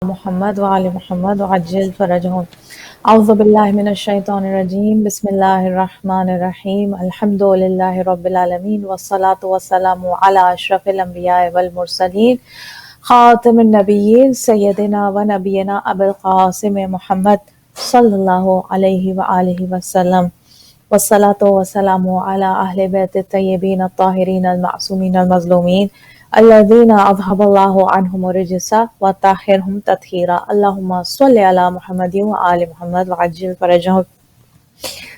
محمد وعلى محمد وعجل فرجهم أعوذ بالله من الشيطان الرجيم بسم الله الرحمن الرحيم الحمد لله رب العالمين والصلاة والسلام على أشرف الأنبياء والمرسلين خاتم النبيين سيدنا ونبينا أبي القاسم محمد صلى الله عليه وآله وسلم والصلاة والسلام على أهل بيت الطيبين الطاهرين المعصومين المظلومين الذين أذهب الله عنهم الرجس وطهرهم تطهيرا اللهم صل على محمد وآل محمد وعجل فرجهم.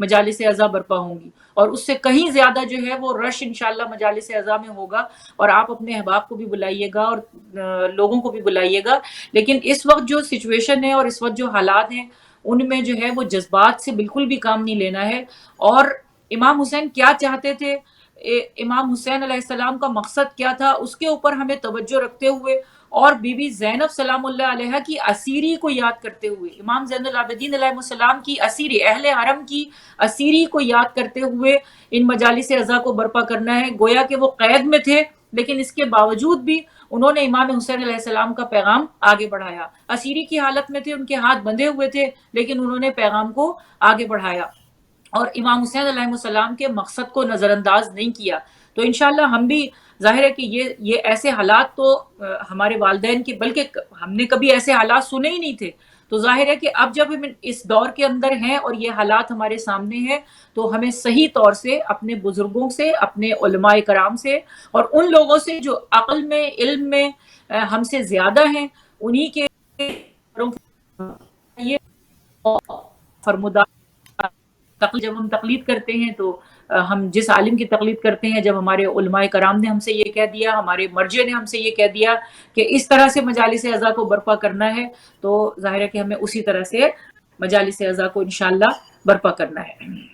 مجالس اعضا برپا ہوں گی، اور اس سے کہیں زیادہ جو ہے وہ رش انشاءاللہ مجالس اعضا میں ہوگا، اور آپ اپنے احباب کو بھی بلائیے گا اور لوگوں کو بھی بلائیے گا. لیکن اس وقت جو سچویشن ہے اور اس وقت جو حالات ہیں ان میں جو ہے وہ جذبات سے بالکل بھی کام نہیں لینا ہے. اور امام حسین کیا چاہتے تھے، امام حسین علیہ السلام کا مقصد کیا تھا، اس کے اوپر ہمیں توجہ رکھتے ہوئے اور بی بی زینب سلام اللہ علیہ کی اسیری کو یاد کرتے ہوئے، امام زین العابدین علیہ السلام کی اسیری، اہل حرم کی اسیری کو یاد کرتے ہوئے ان مجالس اعضا کو برپا کرنا ہے. گویا کہ وہ قید میں تھے لیکن اس کے باوجود بھی انہوں نے امام حسین علیہ السلام کا پیغام آگے بڑھایا. اسیری کی حالت میں تھے، ان کے ہاتھ بندھے ہوئے تھے، لیکن انہوں نے پیغام کو آگے بڑھایا اور امام حسین علیہ السلام کے مقصد کو نظر انداز نہیں کیا. تو انشاءاللہ ہم بھی، ظاہر ہے کہ یہ ایسے حالات تو ہمارے والدین کے، بلکہ ہم نے کبھی ایسے حالات سنے ہی نہیں تھے. تو ظاہر ہے کہ اب جب ہم اس دور کے اندر ہیں اور یہ حالات ہمارے سامنے ہیں تو ہمیں صحیح طور سے اپنے بزرگوں سے، اپنے علماء کرام سے اور ان لوگوں سے جو عقل میں، علم میں ہم سے زیادہ ہیں، انہی کے یہ فرمودہ جب ہم تقلید کرتے ہیں تو ہم جس عالم کی تقلید کرتے ہیں، جب ہمارے علماء کرام نے ہم سے یہ کہہ دیا، ہمارے مرجع نے ہم سے یہ کہہ دیا کہ اس طرح سے مجالس اعضا کو برپا کرنا ہے، تو ظاہر ہے کہ ہمیں اسی طرح سے مجالس اعضا کو انشاءاللہ برپا کرنا ہے.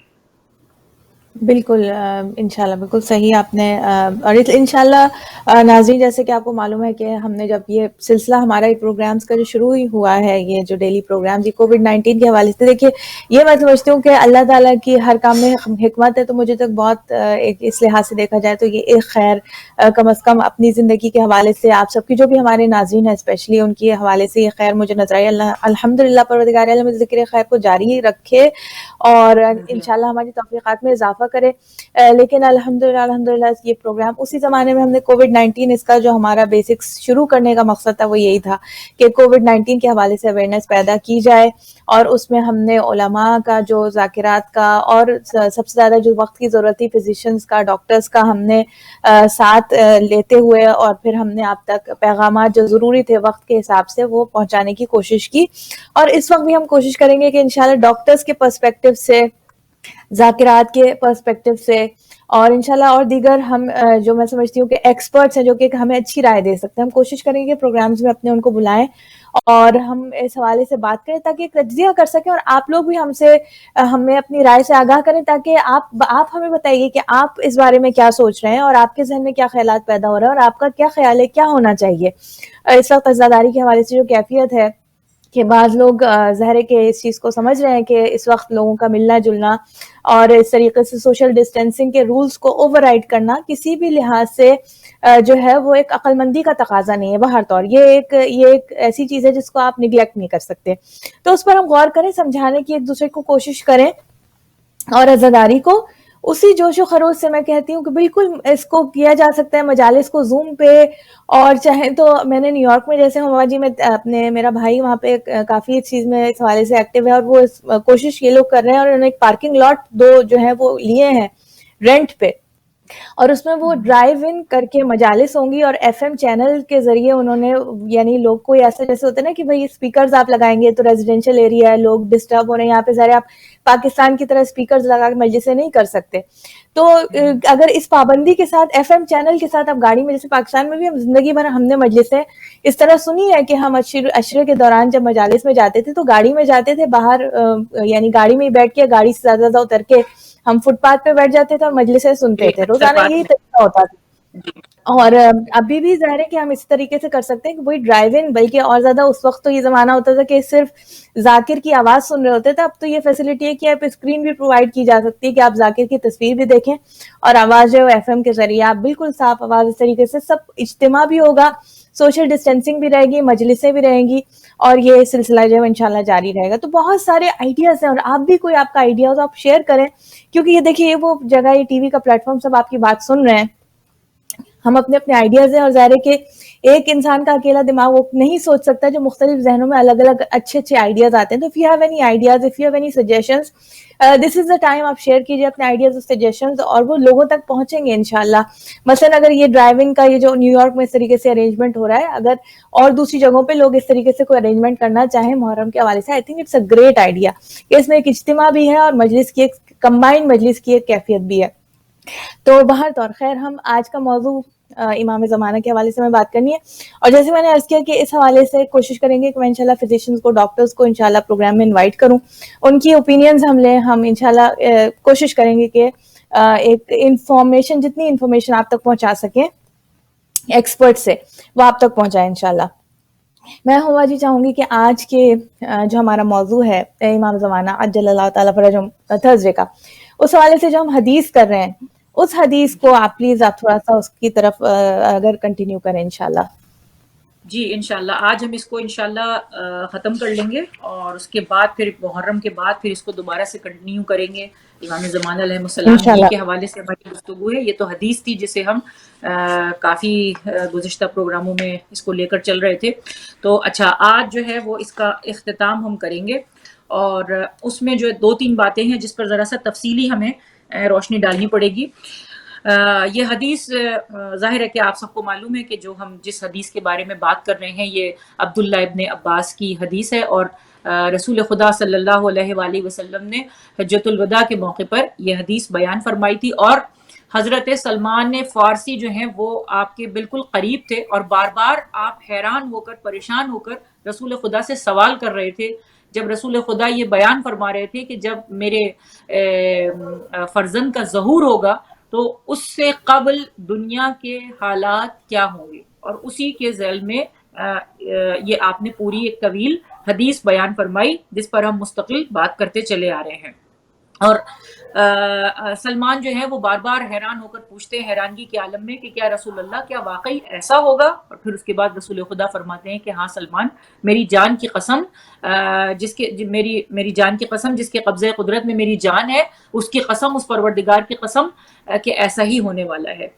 بالکل انشاءاللہ بالکل صحیح آپ نے. اور انشاءاللہ ناظرین، جیسے کہ آپ کو معلوم ہے کہ ہم نے جب یہ سلسلہ ہمارا پروگرامز کا جو شروع ہی ہوا ہے، یہ جو ڈیلی پروگرامز، یہ کووڈ-19 کے حوالے سے، دیکھیے یہ میں سمجھتی ہوں کہ اللہ تعالیٰ کی ہر کام میں حکمت ہے. تو مجھے تک بہت اس لحاظ سے دیکھا جائے تو یہ ایک خیر کم از کم اپنی زندگی کے حوالے سے آپ سب کی جو بھی ہمارے ناظرین ہیں اسپیشلی ان کے حوالے سے یہ خیر مجھے نظر آئی. اللہ الحمدللہ پروردگار عالم ذکر خیر کو جاری رکھے اور انشاءاللہ ہماری توفیقات میں اضافہ کرے. لیکن الحمدللہ یہ پروگرام اسی زمانے میں ہم نے کووڈ-19 اس کا جو ہمارا بیسکس شروع کرنے کا مقصد تھا وہ یہی تھا کہ کووڈ-19 کے حوالے سے اویئرنیس پیدا کی جائے، اور اس میں ہم نے علماء کا جو ذاکرات کا اور سب سے زیادہ جو وقت کی ضرورت تھی فزیشنز کا، ڈاکٹرز کا ہم نے ساتھ لیتے ہوئے اور پھر ہم نے آپ تک پیغامات جو ضروری تھے وقت کے حساب سے وہ پہنچانے کی کوشش کی. اور اس وقت بھی ہم کوشش کریں گے کہ انشاءاللہ ڈاکٹرز کے پرسپیکٹو سے، ذاکرات کے پرسپیکٹو سے، اور انشاءاللہ اور دیگر ہم جو میں سمجھتی ہوں کہ ایکسپرٹس ہیں جو کہ ہمیں اچھی رائے دے سکتے ہیں، ہم کوشش کریں گے پروگرامز میں اپنے ان کو بلائیں اور ہم اس حوالے سے بات کریں تاکہ ایک تجزیہ کر سکیں، اور آپ لوگ بھی ہمیں اپنی رائے سے آگاہ کریں تاکہ آپ ہمیں بتائیے کہ آپ اس بارے میں کیا سوچ رہے ہیں اور آپ کے ذہن میں کیا خیالات پیدا ہو رہے ہیں اور آپ کا کیا خیال ہے کیا ہونا چاہیے. اس وقت عزاداری کے حوالے سے جو کیفیت ہے کہ بعض لوگ ظاہر ہے کہ اس چیز کو سمجھ رہے ہیں کہ اس وقت لوگوں کا ملنا جلنا اور اس طریقے سے سوشل ڈسٹینسنگ کے رولز کو اوور رائڈ کرنا کسی بھی لحاظ سے جو ہے وہ ایک عقل مندی کا تقاضا نہیں ہے بہر طور. یہ ایک ایسی چیز ہے جس کو آپ نگلیکٹ نہیں کر سکتے. تو اس پر ہم غور کریں، سمجھانے کی ایک دوسرے کو کوشش کریں، اور عزاداری کو اسی جوش و خروش سے میں کہتی ہوں کہ بالکل اس کو کیا جا سکتا ہے مجالس کو زوم پہ، اور چاہے تو میں نے نیو یارک میں جیسے ہوا جی میں اپنے میرا بھائی وہاں پہ کافی اس چیز میں اس حوالے سے ایکٹیو ہے، اور وہ کوشش یہ لوگ کر رہے ہیں، اور انہوں نے ایک پارکنگ لاٹ 2 جو ہے وہ لیے ہیں رینٹ پہ، اور اس میں وہ ڈرائیو ان کر کے مجالس ہوں گی، اور ایف ایم چینل کے ذریعے انہوں نے یعنی لوگ کو ایسا جیسے ہوتا ہے نا کہ بھائی اسپیکرز آپ لگائیں گے تو ریزیڈینشیل ایریا ہے، لوگ ڈسٹرب ہو رہے ہیں، یہاں پہ ذرا آپ پاکستان کی طرح اسپیکرز لگا کے مجلسیں نہیں کر سکتے. تو اگر اس پابندی کے ساتھ ایف ایم چینل کے ساتھ آپ گاڑی میں، جیسے پاکستان میں بھی ہم زندگی بھر ہم نے مجلسیں اس طرح سنی ہے کہ ہم عشرے کے دوران جب مجالس میں جاتے تھے تو گاڑی میں جاتے تھے، باہر یعنی گاڑی میں ہی بیٹھ کے گاڑی سے زیادہ زیادہ اتر کے ہم فٹ پاتھ پہ بیٹھ جاتے تھے اور مجلسیں سنتے تھے. روزانہ یہی طریقہ ہوتا تھا. اور ابھی بھی ظاہر ہے کہ ہم اس طریقے سے کر سکتے ہیں کہ وہی ڈرائیو ان، بلکہ اور زیادہ اس وقت تو یہ زمانہ ہوتا تھا کہ صرف ذاکر کی آواز سن رہے ہوتے تھے. اب تو یہ فیسلٹی ہے کہ آپ اسکرین بھی پرووائڈ کی جا سکتی ہے کہ آپ ذاکر کی تصویر بھی دیکھیں اور آواز جو ہے ایف ایم کے ذریعے آپ بالکل صاف آواز اس طریقے سے، سب اجتماع بھی ہوگا، سوشل ڈسٹینسنگ بھی رہے گی، مجلسیں بھی رہیں گی، اور یہ سلسلہ جو ہے انشاءاللہ جاری رہے گا. تو بہت سارے آئیڈیاز ہیں، اور آپ بھی کوئی آپ کا آئیڈیا ہو تو آپ شیئر کریں، کیونکہ یہ دیکھیے یہ وہ جگہ، یہ ٹی وی کا پلیٹ فارم، سب آپ کی بات سن رہے ہیں، ہم اپنے آئیڈیاز ہیں، اور ظاہر ہے کہ ایک انسان کا اکیلا دماغ وہ نہیں سوچ سکتا جو مختلف ذہنوں میں الگ الگ اچھے اچھے آئیڈیاز آتے ہیں. تو if you have any ideas, if you have any suggestions, this is the time آپ شیئر کیجیے اپنے آئیڈیاز اور سجیشنز, اور وہ لوگوں تک پہنچیں گے انشاءاللہ. مثلا اگر یہ ڈرائیونگ کا یہ جو نیو یارک میں اس طریقے سے ارینجمنٹ ہو رہا ہے, اگر اور دوسری جگہوں پہ لوگ اس طریقے سے کوئی ارینجمنٹ کرنا چاہیں محرم کے حوالے سے, I think it's a great idea کہ اس میں ایک اجتماع بھی ہے اور مجلس کی ایک کمبائنڈ مجلس کی ایک کیفیت بھی ہے. تو بہر طور خیر ہم آج کا موضوع امام زمانہ کے حوالے سے میں بات کرنی ہے, اور جیسے میں نے عرض کیا کہ اس حوالے سے کوشش کریں گے کہ میں انشاءاللہ فزیشینز کو, ڈاکٹرز کو انشاءاللہ پروگرام میں انوائٹ کروں, ان کی اوپینینز ہم لیں. ہم انشاءاللہ کوشش کریں گے کہ ایک انفارمیشن, جتنی انفارمیشن آپ تک پہنچا سکیں ایکسپرٹ سے, وہ آپ تک پہنچائیں انشاءاللہ. میں ہوا جی چاہوں گی کہ آج کے جو ہمارا موضوع ہے امام زمانہ عجل اللہ تعالیٰ فرجہم تھرسڈے کا, اس حوالے سے جو ہم حدیث کر رہے ہیں, اس حدیث کو آپ پلیز آپ تھوڑا سا اس کی طرف اگر کنٹینیو کریں انشاءاللہ. جی انشاءاللہ آج ہم اس کو انشاءاللہ ختم کر لیں گے, اور اس کے بعد پھر محرم کے بعد پھر اس کو دوبارہ سے کنٹینیو کریں گے. امام زمانہ علیہ السلام ہی کے حوالے سے ہماری گفتگو ہے. یہ تو حدیث تھی جسے ہم کافی گزشتہ پروگراموں میں اس کو لے کر چل رہے تھے. تو اچھا آج جو ہے وہ اس کا اختتام ہم کریں گے, اور اس میں جو 2-3 باتیں ہیں جس پر ذرا سا تفصیلی ہمیں روشنی ڈالنی پڑے گی. یہ حدیث ظاہر ہے کہ آپ سب کو معلوم ہے کہ جو ہم جس حدیث کے بارے میں بات کر رہے ہیں یہ عبداللہ ابن عباس کی حدیث ہے, اور رسول خدا صلی اللہ علیہ وآلہ وسلم نے حجۃ الوداع کے موقع پر یہ حدیث بیان فرمائی تھی. اور حضرت سلمان فارسی جو ہیں وہ آپ کے بالکل قریب تھے, اور بار بار آپ حیران ہو کر, پریشان ہو کر رسول خدا سے سوال کر رہے تھے, جب رسول خدا یہ بیان فرما رہے تھے کہ جب میرے فرزند کا ظہور ہوگا تو اس سے قبل دنیا کے حالات کیا ہوں گے, اور اسی کے ذیل میں یہ آپ نے پوری ایک طویل حدیث بیان فرمائی جس پر ہم مستقل بات کرتے چلے آ رہے ہیں. اور سلمان جو ہے وہ بار بار حیران ہو کر پوچھتے ہیں حیرانگی کے عالم میں کہ کیا رسول اللہ کیا واقعی ایسا ہوگا, اور پھر اس کے بعد رسول خدا فرماتے ہیں کہ ہاں سلمان, میری جان کی قسم, میری جان کی قسم جس کے قبضے قدرت میں میری جان ہے, اس کی قسم, اس پروردگار کی قسم کہ ایسا ہی ہونے والا ہے.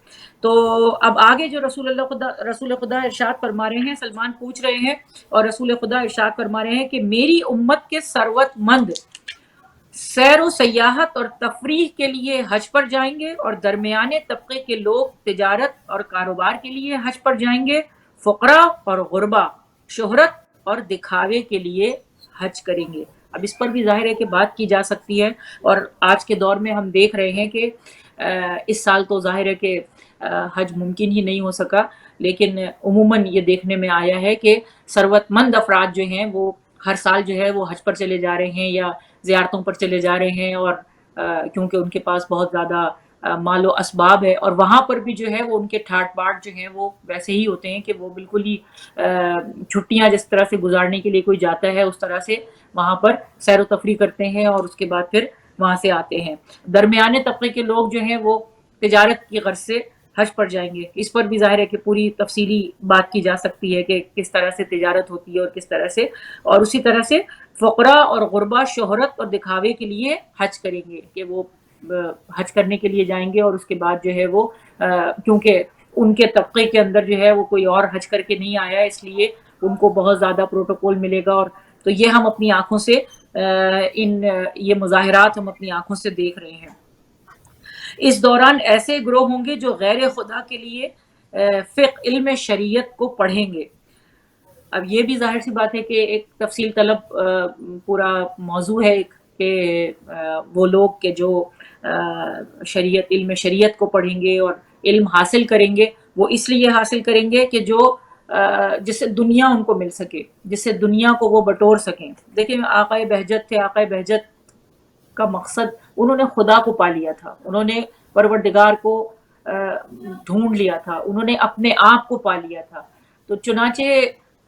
تو اب آگے جو رسول خدا ارشاد فرما رہے ہیں, سلمان پوچھ رہے ہیں اور رسول خدا ارشاد فرما رہے ہیں کہ میری امت کے ثروت مند سیر و سیاحت اور تفریح کے لیے حج پر جائیں گے, اور درمیانے طبقے کے لوگ تجارت اور کاروبار کے لیے حج پر جائیں گے. فقراء اور غربا شہرت اور دکھاوے کے لیے حج کریں گے. اب اس پر بھی ظاہر ہے کہ بات کی جا سکتی ہے, اور آج کے دور میں ہم دیکھ رہے ہیں کہ اس سال تو ظاہر ہے کہ حج ممکن ہی نہیں ہو سکا, لیکن عموماً یہ دیکھنے میں آیا ہے کہ ثروت مند افراد جو ہیں وہ ہر سال جو ہے وہ حج پر چلے جا رہے ہیں یا زیارتوں پر چلے جا رہے ہیں, اور کیونکہ ان کے پاس بہت زیادہ مال و اسباب ہے, اور وہاں پر بھی جو ہے وہ ان کے ٹھاٹ باٹ جو ہیں وہ ویسے ہی ہوتے ہیں کہ وہ بالکل ہی چھٹیاں جس طرح سے گزارنے کے لیے کوئی جاتا ہے اس طرح سے وہاں پر سیر و تفریح کرتے ہیں, اور اس کے بعد پھر وہاں سے آتے ہیں. درمیانے طبقے کے لوگ جو ہیں وہ تجارت کی غرض سے حج پر جائیں گے. اس پر بھی ظاہر ہے کہ پوری تفصیلی بات کی جا سکتی ہے کہ کس طرح سے تجارت ہوتی ہے اور کس طرح سے, اور اسی طرح سے فقراء اور غربا شہرت اور دکھاوے کے لیے حج کریں گے, کہ وہ حج کرنے کے لیے جائیں گے, اور اس کے بعد جو ہے وہ کیونکہ ان کے طبقے کے اندر جو ہے وہ کوئی اور حج کر کے نہیں آیا, اس لیے ان کو بہت زیادہ پروٹوکول ملے گا. اور تو یہ ہم اپنی آنکھوں سے یہ مظاہرات ہم اپنی آنکھوں سے دیکھ رہے ہیں. اس دوران ایسے گروہ ہوں گے جو غیر خدا کے لیے فقہ علم شریعت کو پڑھیں گے. اب یہ بھی ظاہر سی بات ہے کہ ایک تفصیل طلب پورا موضوع ہے کہ وہ لوگ کہ جو علم شریعت کو پڑھیں گے اور علم حاصل کریں گے, وہ اس لیے حاصل کریں گے کہ جو جس سے دنیا ان کو مل سکے, جس سے دنیا کو وہ بٹور سکیں. دیکھیں آقا بہجت تھے, آقا بہجت کا مقصد انہوں نے خدا کو پا لیا تھا, انہوں نے پروردگار کو ڈھونڈ لیا تھا, انہوں نے اپنے آپ کو پا لیا تھا. تو چنانچہ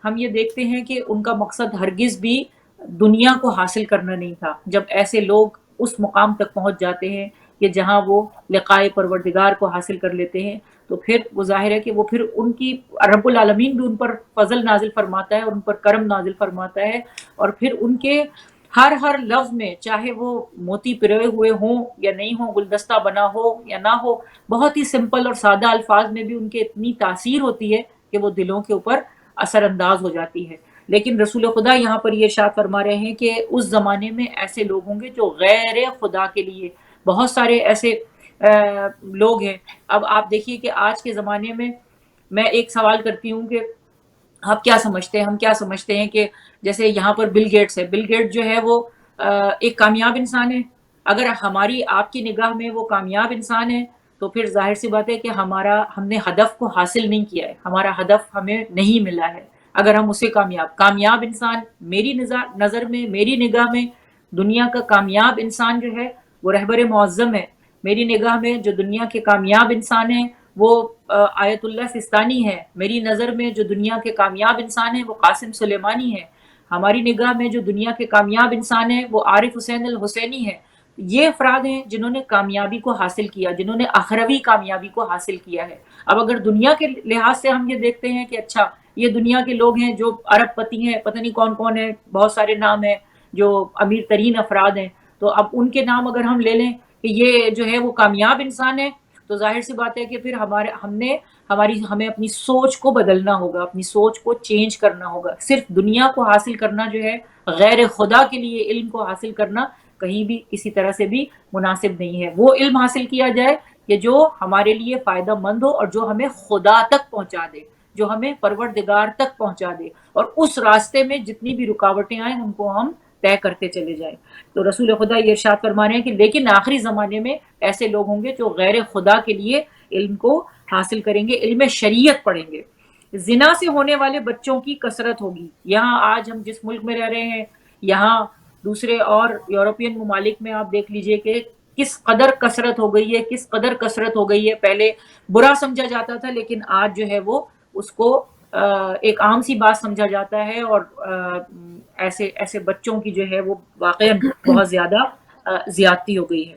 ہم یہ دیکھتے ہیں کہ ان کا مقصد ہرگز بھی دنیا کو حاصل کرنا نہیں تھا. جب ایسے لوگ اس مقام تک پہنچ جاتے ہیں کہ جہاں وہ لقائے پروردگار کو حاصل کر لیتے ہیں, تو پھر وہ ظاہر ہے کہ وہ پھر ان کی رب العالمین بھی ان پر فضل نازل فرماتا ہے اور ان پر کرم نازل فرماتا ہے, اور پھر ان کے ہر لفظ میں چاہے وہ موتی پروئے ہوئے ہوں یا نہیں ہوں, گلدستہ بنا ہو یا نہ ہو, بہت ہی سمپل اور سادہ الفاظ میں بھی ان کے اتنی تاثیر ہوتی ہے کہ وہ دلوں کے اوپر اثر انداز ہو جاتی ہے. لیکن رسول خدا یہاں پر یہ ارشاد فرما رہے ہیں کہ اس زمانے میں ایسے لوگ ہوں گے جو غیر خدا کے لیے، بہت سارے ایسے لوگ ہیں. اب آپ دیکھیے کہ آج کے زمانے میں ایک سوال کرتی ہوں کہ آپ کیا سمجھتے ہیں، ہم کیا سمجھتے ہیں کہ جیسے یہاں پر بل گیٹس ہے، بل گیٹ جو ہے وہ ایک کامیاب انسان ہے. اگر ہماری آپ کی نگاہ میں وہ کامیاب انسان ہے تو پھر ظاہر سی بات ہے کہ ہم نے ہدف کو حاصل نہیں کیا ہے، ہمارا ہدف ہمیں نہیں ملا ہے اگر ہم اسے کامیاب انسان میری نظر میں، میری نگاہ میں دنیا کا کامیاب انسان جو ہے وہ رہبر معظم ہے. میری نگاہ میں جو دنیا کے کامیاب انسان ہیں وہ آیت اللہ سستانی ہے. میری نظر میں جو دنیا کے کامیاب انسان ہیں وہ قاسم سلیمانی ہے. ہماری نگاہ میں جو دنیا کے کامیاب انسان ہیں وہ عارف حسین الحسینی ہے. یہ افراد ہیں جنہوں نے کامیابی کو حاصل کیا، جنہوں نے اخروی کامیابی کو حاصل کیا ہے. اب اگر دنیا کے لحاظ سے ہم یہ دیکھتے ہیں کہ اچھا یہ دنیا کے لوگ ہیں جو ارب پتی ہیں، پتہ نہیں کون کون ہیں، بہت سارے نام ہیں جو امیر ترین افراد ہیں، تو اب ان کے نام اگر ہم لے لیں کہ یہ جو ہے وہ کامیاب انسان ہے تو ظاہر سی بات ہے کہ پھر ہمیں اپنی سوچ کو بدلنا ہوگا، اپنی سوچ کو چینج کرنا ہوگا. صرف دنیا کو حاصل کرنا جو ہے، غیر خدا کے لیے علم کو حاصل کرنا کہیں بھی کسی طرح سے بھی مناسب نہیں ہے. وہ علم حاصل کیا جائے کہ جو ہمارے لیے فائدہ مند ہو اور جو ہمیں خدا تک پہنچا دے، جو ہمیں پروردگار تک پہنچا دے، اور اس راستے میں جتنی بھی رکاوٹیں آئیں ان کو ہم طے کرتے چلے جائیں. تو رسول خدا یہ ارشاد فرما رہے ہیں کہ لیکن آخری زمانے میں ایسے لوگ ہوں گے جو غیر خدا کے لیے علم کو حاصل کریں گے، علم شریعت پڑھیں گے. زنا سے ہونے والے بچوں کی کثرت ہوگی. یہاں آج ہم جس ملک میں رہ رہے ہیں، یہاں دوسرے اور یورپین ممالک میں آپ دیکھ لیجئے کہ کس قدر کثرت ہو گئی ہے، کس قدر کثرت ہو گئی ہے. پہلے برا سمجھا جاتا تھا لیکن آج جو ہے وہ اس کو ایک عام سی بات سمجھا جاتا ہے، اور ایسے بچوں کی جو ہے وہ واقعا بہت زیادہ زیادتی ہو گئی ہے.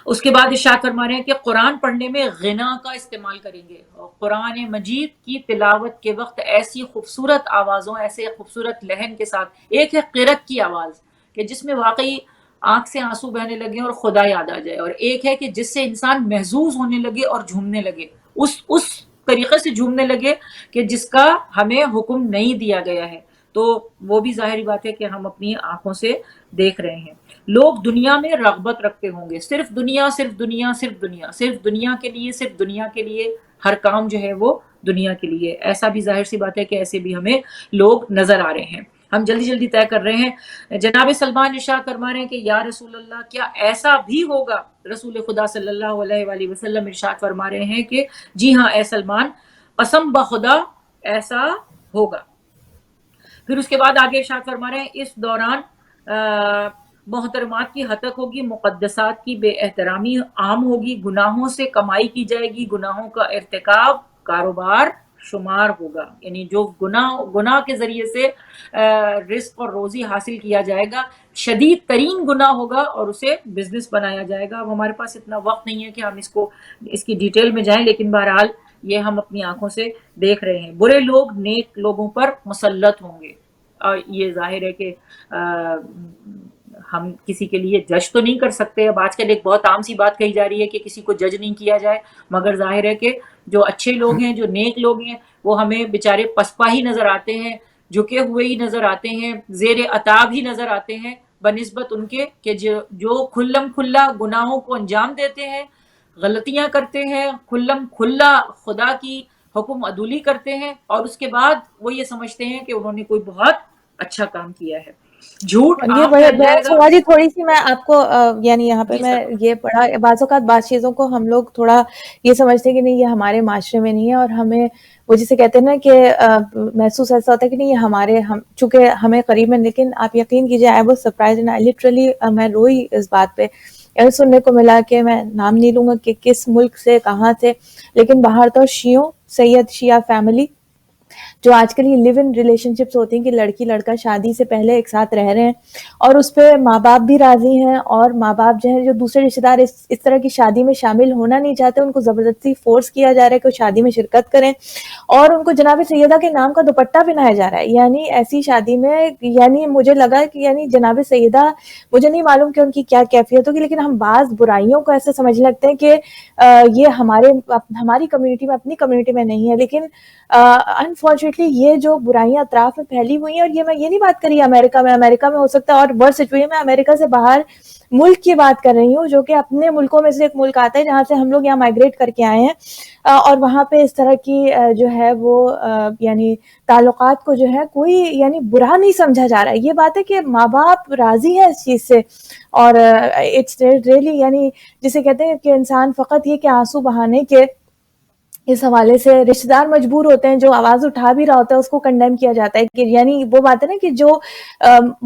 اس کے بعد ارشاد فرما رہے ہیں کہ قرآن پڑھنے میں غنا کا استعمال کریں گے، اور قرآن مجید کی تلاوت کے وقت ایسی خوبصورت آوازوں، ایسے خوبصورت لہن کے ساتھ، ایک ہے قرت کی آواز کہ جس میں واقعی آنکھ سے آنسو بہنے لگے اور خدا یاد آ جائے، اور ایک ہے کہ جس سے انسان محظوظ ہونے لگے اور جھومنے لگے، اس طریقے سے جھومنے لگے کہ جس کا ہمیں حکم نہیں دیا گیا ہے. تو وہ بھی ظاہری بات ہے کہ ہم اپنی آنکھوں سے دیکھ رہے ہیں. لوگ دنیا میں رغبت رکھتے ہوں گے، صرف دنیا، صرف دنیا، صرف دنیا، صرف دنیا کے لیے، صرف دنیا کے لیے، ہر کام جو ہے وہ دنیا کے لیے. ایسا بھی ظاہر سی بات ہے کہ ایسے بھی ہمیں لوگ نظر آ رہے ہیں. ہم جلدی جلدی طے کر رہے ہیں. جناب سلمان ارشاد فرما رہے ہیں کہ یا رسول اللہ کیا ایسا بھی ہوگا؟ رسول خدا صلی اللہ علیہ وآلہ وسلم ارشاد فرما رہے ہیں کہ جی ہاں اے سلمان، قسم بخدا ایسا ہوگا. پھر اس کے بعد آگے ارشاد فرما رہے ہیں اس دوران محترمات کی ہتک ہوگی، مقدسات کی بے احترامی عام ہوگی، گناہوں سے کمائی کی جائے گی، گناہوں کا ارتکاب کاروبار شمار ہوگا. یعنی جو گناہ کے ذریعے سے رزق اور روزی حاصل کیا جائے گا، شدید ترین گناہ ہوگا اور اسے بزنس بنایا جائے گا. اب ہمارے پاس اتنا وقت نہیں ہے کہ ہم اس کی ڈیٹیل میں جائیں، لیکن بہرحال یہ ہم اپنی آنکھوں سے دیکھ رہے ہیں. برے لوگ نیک لوگوں پر مسلط ہوں گے، اور یہ ظاہر ہے کہ ہم کسی کے لیے جج تو نہیں کر سکتے. اب آج کل ایک بہت عام سی بات کہی جا رہی ہے کہ کسی کو جج نہیں کیا جائے، مگر ظاہر ہے کہ جو اچھے لوگ ہیں، جو نیک لوگ ہیں، وہ ہمیں بیچارے پسپا ہی نظر آتے ہیں، جھکے ہوئے ہی نظر آتے ہیں، زیر عتاب ہی نظر آتے ہیں، بنسبت ان کے کہ جو کھلم کھلا گناہوں کو انجام دیتے ہیں، غلطیاں کرتے ہیں، کھلم کھلا خدا کی حکم عدولی کرتے ہیں، اور اس کے بعد وہ یہ سمجھتے ہیں کہ انہوں نے کوئی بہت اچھا کام کیا ہے. جھوٹ یہ عام پھیل جائے گا. جی تھوڑی سی میں آپ کو یعنی یہاں پہ میں یہ پڑھا، بعض اوقات بعض چیزوں کو ہم لوگ تھوڑا یہ سمجھتے ہیں کہ نہیں یہ ہمارے معاشرے میں نہیں ہے، اور ہمیں وہ جسے کہتے ہیں نا کہ محسوس ایسا ہوتا ہے کہ نہیں یہ چونکہ ہمیں قریب میں. لیکن آپ یقین کیجیے I was surprise and literally میں روئی اس بات پہ. سننے کو ملا کہ میں نام نہیں لوں گا کہ کس ملک سے کہاں سے، لیکن باہر تو شیعوں، سید شیعہ فیملی، جو آج کل یہ لیو ان ریلیشن شپس ہوتی ہیں کہ لڑکی لڑکا شادی سے پہلے ایک ساتھ رہ رہے ہیں اور اس پہ ماں باپ بھی راضی ہیں، اور ماں باپ جو ہیں جو دوسرے رشتے دار اس طرح کی شادی میں شامل ہونا نہیں چاہتے، ان کو زبردستی فورس کیا جا رہا ہے کہ وہ شادی میں شرکت کریں، اور ان کو جناب سیدہ کے نام کا دوپٹہ پہنایا جا رہا ہے. یعنی ایسی شادی میں یعنی مجھے لگا کہ یعنی جناب سیدہ، مجھے نہیں معلوم کہ ان کی کیا کیفیت ہوگی، لیکن ہم بعض برائیوں کو ایسے سمجھنے لگتے ہیں کہ یہ ہماری کمیونٹی میں، اپنی کمیونٹی میں نہیں ہے، لیکن انفارچونیٹلی یہ جو برائیاں اطراف میں پھیلی ہوئی ہیں، اور یہ میں یہ نہیں بات کری امریکہ میں ہو سکتا ہے اور ورس سچویشن میں امریکہ سے باہر ملک کی بات کر رہی ہوں، جو کہ اپنے ملکوں میں سے ایک ملک آتا ہے جہاں سے ہم لوگ یہاں مائگریٹ کر کے آئے ہیں، اور وہاں پہ اس طرح کی جو ہے وہ یعنی تعلقات کو جو ہے کوئی یعنی برا نہیں سمجھا جا رہا ہے. یہ بات ہے کہ ماں باپ راضی ہے اس چیز سے، اور اٹس ریئلی یعنی جسے کہتے ہیں کہ انسان فقط یہ کہ آنسو بہانے کے اس حوالے سے رشتہ دار مجبور ہوتے ہیں، جو آواز اٹھا بھی رہا ہوتا ہے اس کو کنڈیم کیا جاتا ہے کہ یعنی وہ بات ہے نا کہ جو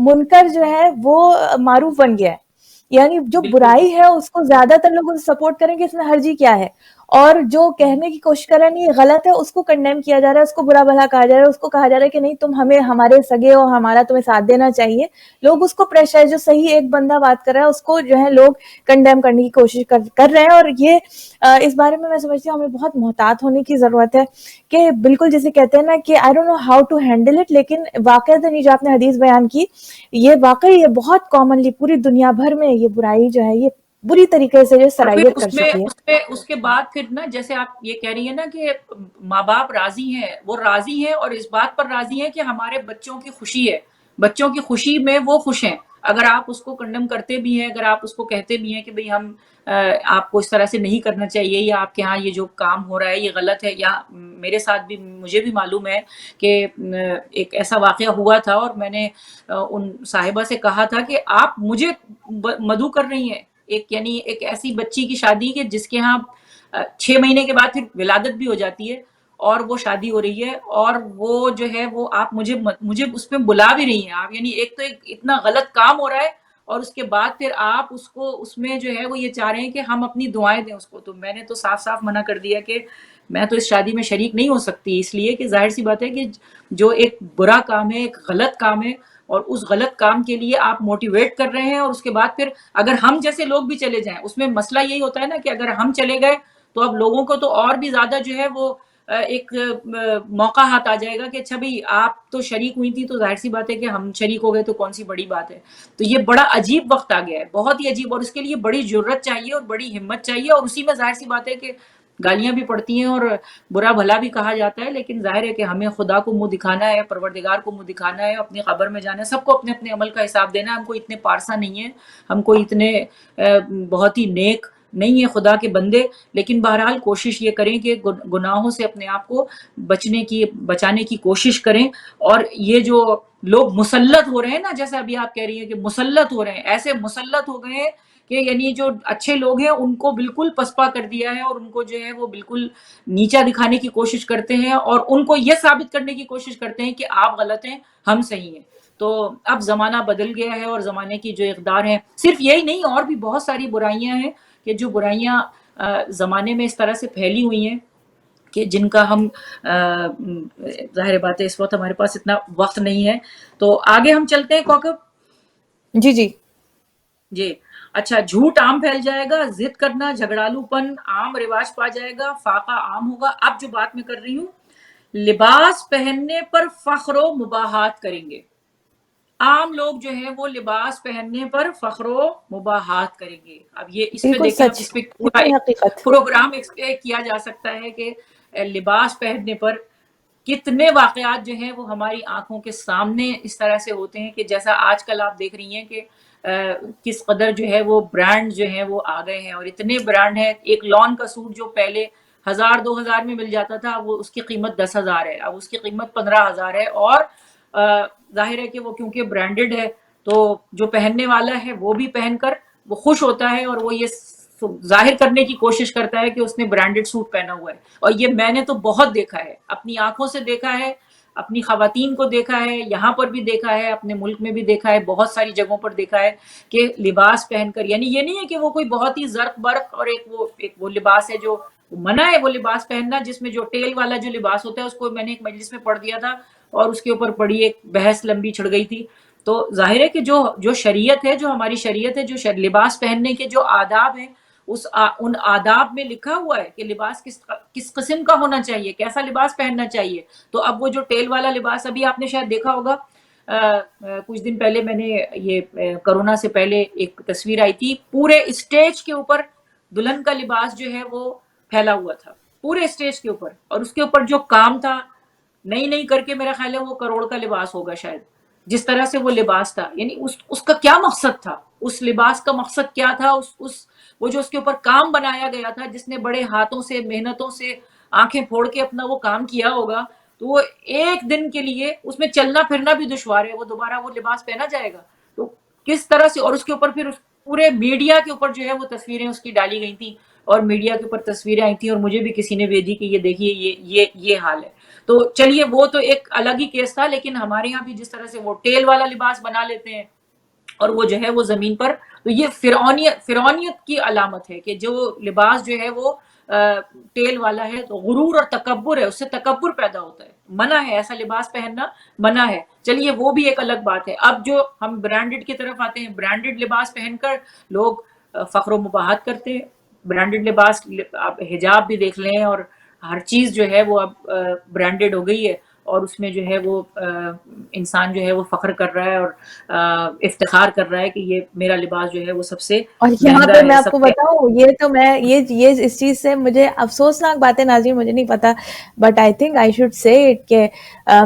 منکر جو ہے وہ معروف بن گیا ہے، یعنی جو بالکل برائی ہے اس کو زیادہ تر لوگ سپورٹ کریں کہ اس میں حرجی کیا ہے، اور جو کہنے کی کوشش کر رہے ہیں یہ غلط ہے اس کو کنڈیم کیا جا رہا ہے، اس کو برا بھلا کہا جا رہا ہے، اس کو کہا جا رہا ہے کہ نہیں تم ہمیں ہمارے سگے ہو، ہمارا تمہیں ساتھ دینا چاہیے. لوگ اس کو پریشر، جو صحیح ایک بندہ بات کر رہا ہے اس کو جو ہے لوگ کنڈیم کرنے کی کوشش کر رہے ہیں. اور یہ اس بارے میں سمجھتی ہوں ہمیں بہت محتاط ہونے کی ضرورت ہے کہ بالکل جسے کہتے ہیں نا کہ I don't know how to handle it, لیکن واقعتاً یہ جو آپ نے حدیث بیان کی، یہ واقعی یہ بہت کامنلی پوری دنیا بھر میں یہ برائی جو ہے یہ بری طریقے سے جو اور پھر سرائیت کر چکی ہے. اس کے بعد پھر نا، جیسے آپ یہ کہہ رہی ہیں نا کہ ماں باپ راضی ہیں، وہ راضی ہیں اور اس بات پر راضی ہیں کہ ہمارے بچوں کی خوشی ہے، بچوں کی خوشی میں وہ خوش ہیں. اگر آپ اس کو کنڈم کرتے بھی ہیں، اگر آپ اس کو کہتے بھی ہیں کہ بھئی ہم آپ کو اس طرح سے نہیں کرنا چاہیے، یا آپ کے ہاں یہ جو کام ہو رہا ہے یہ غلط ہے، یا میرے ساتھ بھی، مجھے بھی معلوم ہے کہ ایک ایسا واقعہ ہوا تھا اور میں نے ان صاحبہ سے کہا تھا کہ آپ مجھے مدعو کر رہی ہیں، یعنی ایک ایسی بچی کی شادی کہ جس کے ہاں 6 مہینے کے بعد پھر ولادت بھی ہو جاتی ہے اور وہ شادی ہو رہی ہے، اور وہ جو ہے وہ آپ مجھے اس میں بلا بھی رہی ہیں آپ، یعنی ایک تو اتنا غلط کام ہو رہا ہے، اور اس کے بعد پھر آپ اس کو اس میں جو ہے وہ یہ چاہ رہے ہیں کہ ہم اپنی دعائیں دیں اس کو. تو میں نے تو صاف صاف منع کر دیا کہ میں تو اس شادی میں شریک نہیں ہو سکتی، اس لیے کہ ظاہر سی بات ہے کہ جو ایک برا کام ہے، ایک غلط کام ہے، اور اس غلط کام کے لیے آپ موٹیویٹ کر رہے ہیں، اور اس کے بعد پھر اگر ہم جیسے لوگ بھی چلے جائیں، اس میں مسئلہ یہی ہوتا ہے نا کہ اگر ہم چلے گئے تو اب لوگوں کو تو اور بھی زیادہ جو ہے وہ ایک موقع ہاتھ آ جائے گا کہ اچھا بھئی آپ تو شریک ہوئی تھی تو ظاہر سی بات ہے کہ ہم شریک ہو گئے تو کون سی بڑی بات ہے. تو یہ بڑا عجیب وقت آ گیا ہے، بہت ہی عجیب، اور اس کے لیے بڑی جرت چاہیے اور بڑی ہمت چاہیے، اور اسی میں ظاہر سی بات ہے کہ گالیاں بھی پڑتی ہیں اور برا بھلا بھی کہا جاتا ہے، لیکن ظاہر ہے کہ ہمیں خدا کو منہ دکھانا ہے، پروردگار کو منہ دکھانا ہے، اپنی قبر میں جانا ہے، سب کو اپنے اپنے عمل کا حساب دینا ہے. ہم کوئی اتنے پارسا نہیں ہیں، ہم کوئی اتنے بہت ہی نیک نہیں ہے خدا کے بندے، لیکن بہرحال کوشش یہ کریں کہ گناہوں سے اپنے آپ کو بچانے کی کوشش کریں. اور یہ جو لوگ مسلط ہو رہے ہیں نا، جیسے ابھی آپ کہہ رہی ہیں کہ مسلط ہو رہے ہیں، ایسے مسلط ہو گئے ہیں کہ یعنی جو اچھے لوگ ہیں ان کو بالکل پسپا کر دیا ہے، اور ان کو جو ہے وہ بالکل نیچا دکھانے کی کوشش کرتے ہیں، اور ان کو یہ ثابت کرنے کی کوشش کرتے ہیں کہ آپ غلط ہیں، ہم صحیح ہیں. تو اب زمانہ بدل گیا ہے، اور زمانے کی جو اقدار ہیں، صرف یہی نہیں اور بھی بہت ساری برائیاں ہیں کہ جو برائیاں زمانے میں اس طرح سے پھیلی ہوئی ہیں کہ جن کا ہم ظاہر بات ہے اس وقت ہمارے پاس اتنا وقت نہیں ہے. تو آگے ہم چلتے ہیں کوکب. جی جی جی اچھا، جھوٹ عام پھیل جائے گا، ضد کرنا، جھگڑالو پن عام رواج پا جائے گا، فاقہ عام ہوگا. اب جو بات میں کر رہی ہوں، لباس پہننے پر فخر و مباحات کریں گے. عام لوگ جو ہے وہ لباس پہننے پر فخر و مباحات کریں گے. اب یہ اس پہ بالکل دیکھیں، اب سچ، اس پہ پورا اتنی ایک حقیقت. پروگرام کیا جا سکتا ہے کہ لباس پہننے پر کتنے واقعات جو ہیں وہ ہماری آنکھوں کے سامنے اس طرح سے ہوتے ہیں کہ جیسا آج کل آپ دیکھ رہی ہیں کہ کس قدر جو ہے وہ برانڈ جو ہیں وہ آ گئے ہیں، اور اتنے برانڈ ہیں. ایک لان کا سوٹ جو پہلے 1000-2000 میں مل جاتا تھا، وہ اس کی قیمت 10,000 ہے، اب اس کی قیمت 15,000 ہے. اور ظاہر ہے کہ وہ کیونکہ برانڈڈ ہے تو جو پہننے والا ہے وہ بھی پہن کر وہ خوش ہوتا ہے، اور وہ یہ ظاہر کرنے کی کوشش کرتا ہے کہ اس نے برانڈڈ سوٹ پہنا ہوا ہے. اور یہ میں نے تو بہت دیکھا ہے، اپنی آنکھوں سے دیکھا ہے. اپنی خواتین کو دیکھا ہے، یہاں پر بھی دیکھا ہے، اپنے ملک میں بھی دیکھا ہے، بہت ساری جگہوں پر دیکھا ہے کہ لباس پہن کر، یعنی یہ نہیں ہے کہ وہ کوئی بہت ہی زرق برق اور ایک وہ لباس ہے جو منع ہے وہ لباس پہننا، جس میں جو ٹیل والا جو لباس ہوتا ہے، اس کو میں نے ایک مجلس میں پڑھ دیا تھا اور اس کے اوپر بڑی ایک بحث لمبی چھڑ گئی تھی. تو ظاہر ہے کہ جو شریعت ہے، جو ہماری شریعت ہے، جو لباس پہننے کے جو آداب ہیں، ان آداب میں لکھا ہوا ہے کہ لباس کس قسم کا ہونا چاہیے، کیسا لباس پہننا چاہیے. تو اب وہ جو ٹیل والا لباس، ابھی آپ نے شاید دیکھا ہوگا، کچھ دن پہلے میں نے یہ کرونا سے پہلے ایک تصویر آئی تھی، پورے اسٹیج کے اوپر دلہن کا لباس جو ہے وہ پھیلا ہوا تھا پورے اسٹیج کے اوپر، اور اس کے اوپر جو کام تھا نہیں کر کے، میرا خیال ہے وہ کروڑ کا لباس ہوگا شاید، جس طرح سے وہ لباس تھا. یعنی اس کا کیا مقصد تھا، اس لباس کا مقصد کیا تھا، وہ جو اس کے اوپر کام بنایا گیا تھا، جس نے بڑے ہاتھوں سے محنتوں سے آنکھیں پھوڑ کے اپنا وہ کام کیا ہوگا، تو وہ ایک دن کے لیے اس میں چلنا پھرنا بھی دشوار ہے، وہ دوبارہ وہ لباس پہنا جائے گا. تو کس طرح سے، اور اس کے اوپر پھر پورے میڈیا کے اوپر جو ہے وہ تصویریں اس کی ڈالی گئی تھیں، اور میڈیا کے اوپر تصویریں آئی تھیں، اور مجھے بھی کسی نے بھیجی کہ یہ دیکھیے یہ حال ہے. تو چلیے وہ تو ایک الگ ہی کیس تھا، لیکن ہمارے یہاں بھی جس طرح سے وہ ٹیل والا لباس بنا لیتے ہیں اور وہ جو ہے وہ زمین پر، تو یہ فرعونیت کی علامت ہے کہ جو لباس جو ہے وہ ٹیل والا ہے، تو غرور اور تکبر ہے، اس سے تکبر پیدا ہوتا ہے، منع ہے ایسا لباس پہننا، منع ہے. چلیے وہ بھی ایک الگ بات ہے. اب جو ہم برانڈڈ کی طرف آتے ہیں، برانڈڈ لباس پہن کر لوگ فخر و مباحت کرتے ہیں. برانڈڈ لباس، آپ حجاب بھی دیکھ لیں، اور ہر چیز جو ہے وہ اب برانڈڈ ہو گئی ہے، اور اس میں جو ہے وہ انسان جو ہے وہ فخر کر رہا ہے اور افتخار کر رہا ہے کہ یہ میرا لباس جو ہے وہ سب سے اور یہاں مہنگا پہ ہے، میں آپ سب کو سے. بتاؤں، یہ تو میں یہ اس چیز سے مجھے افسوسناک باتیں، ناظرین مجھے نہیں پتا، but I think I should say it کہ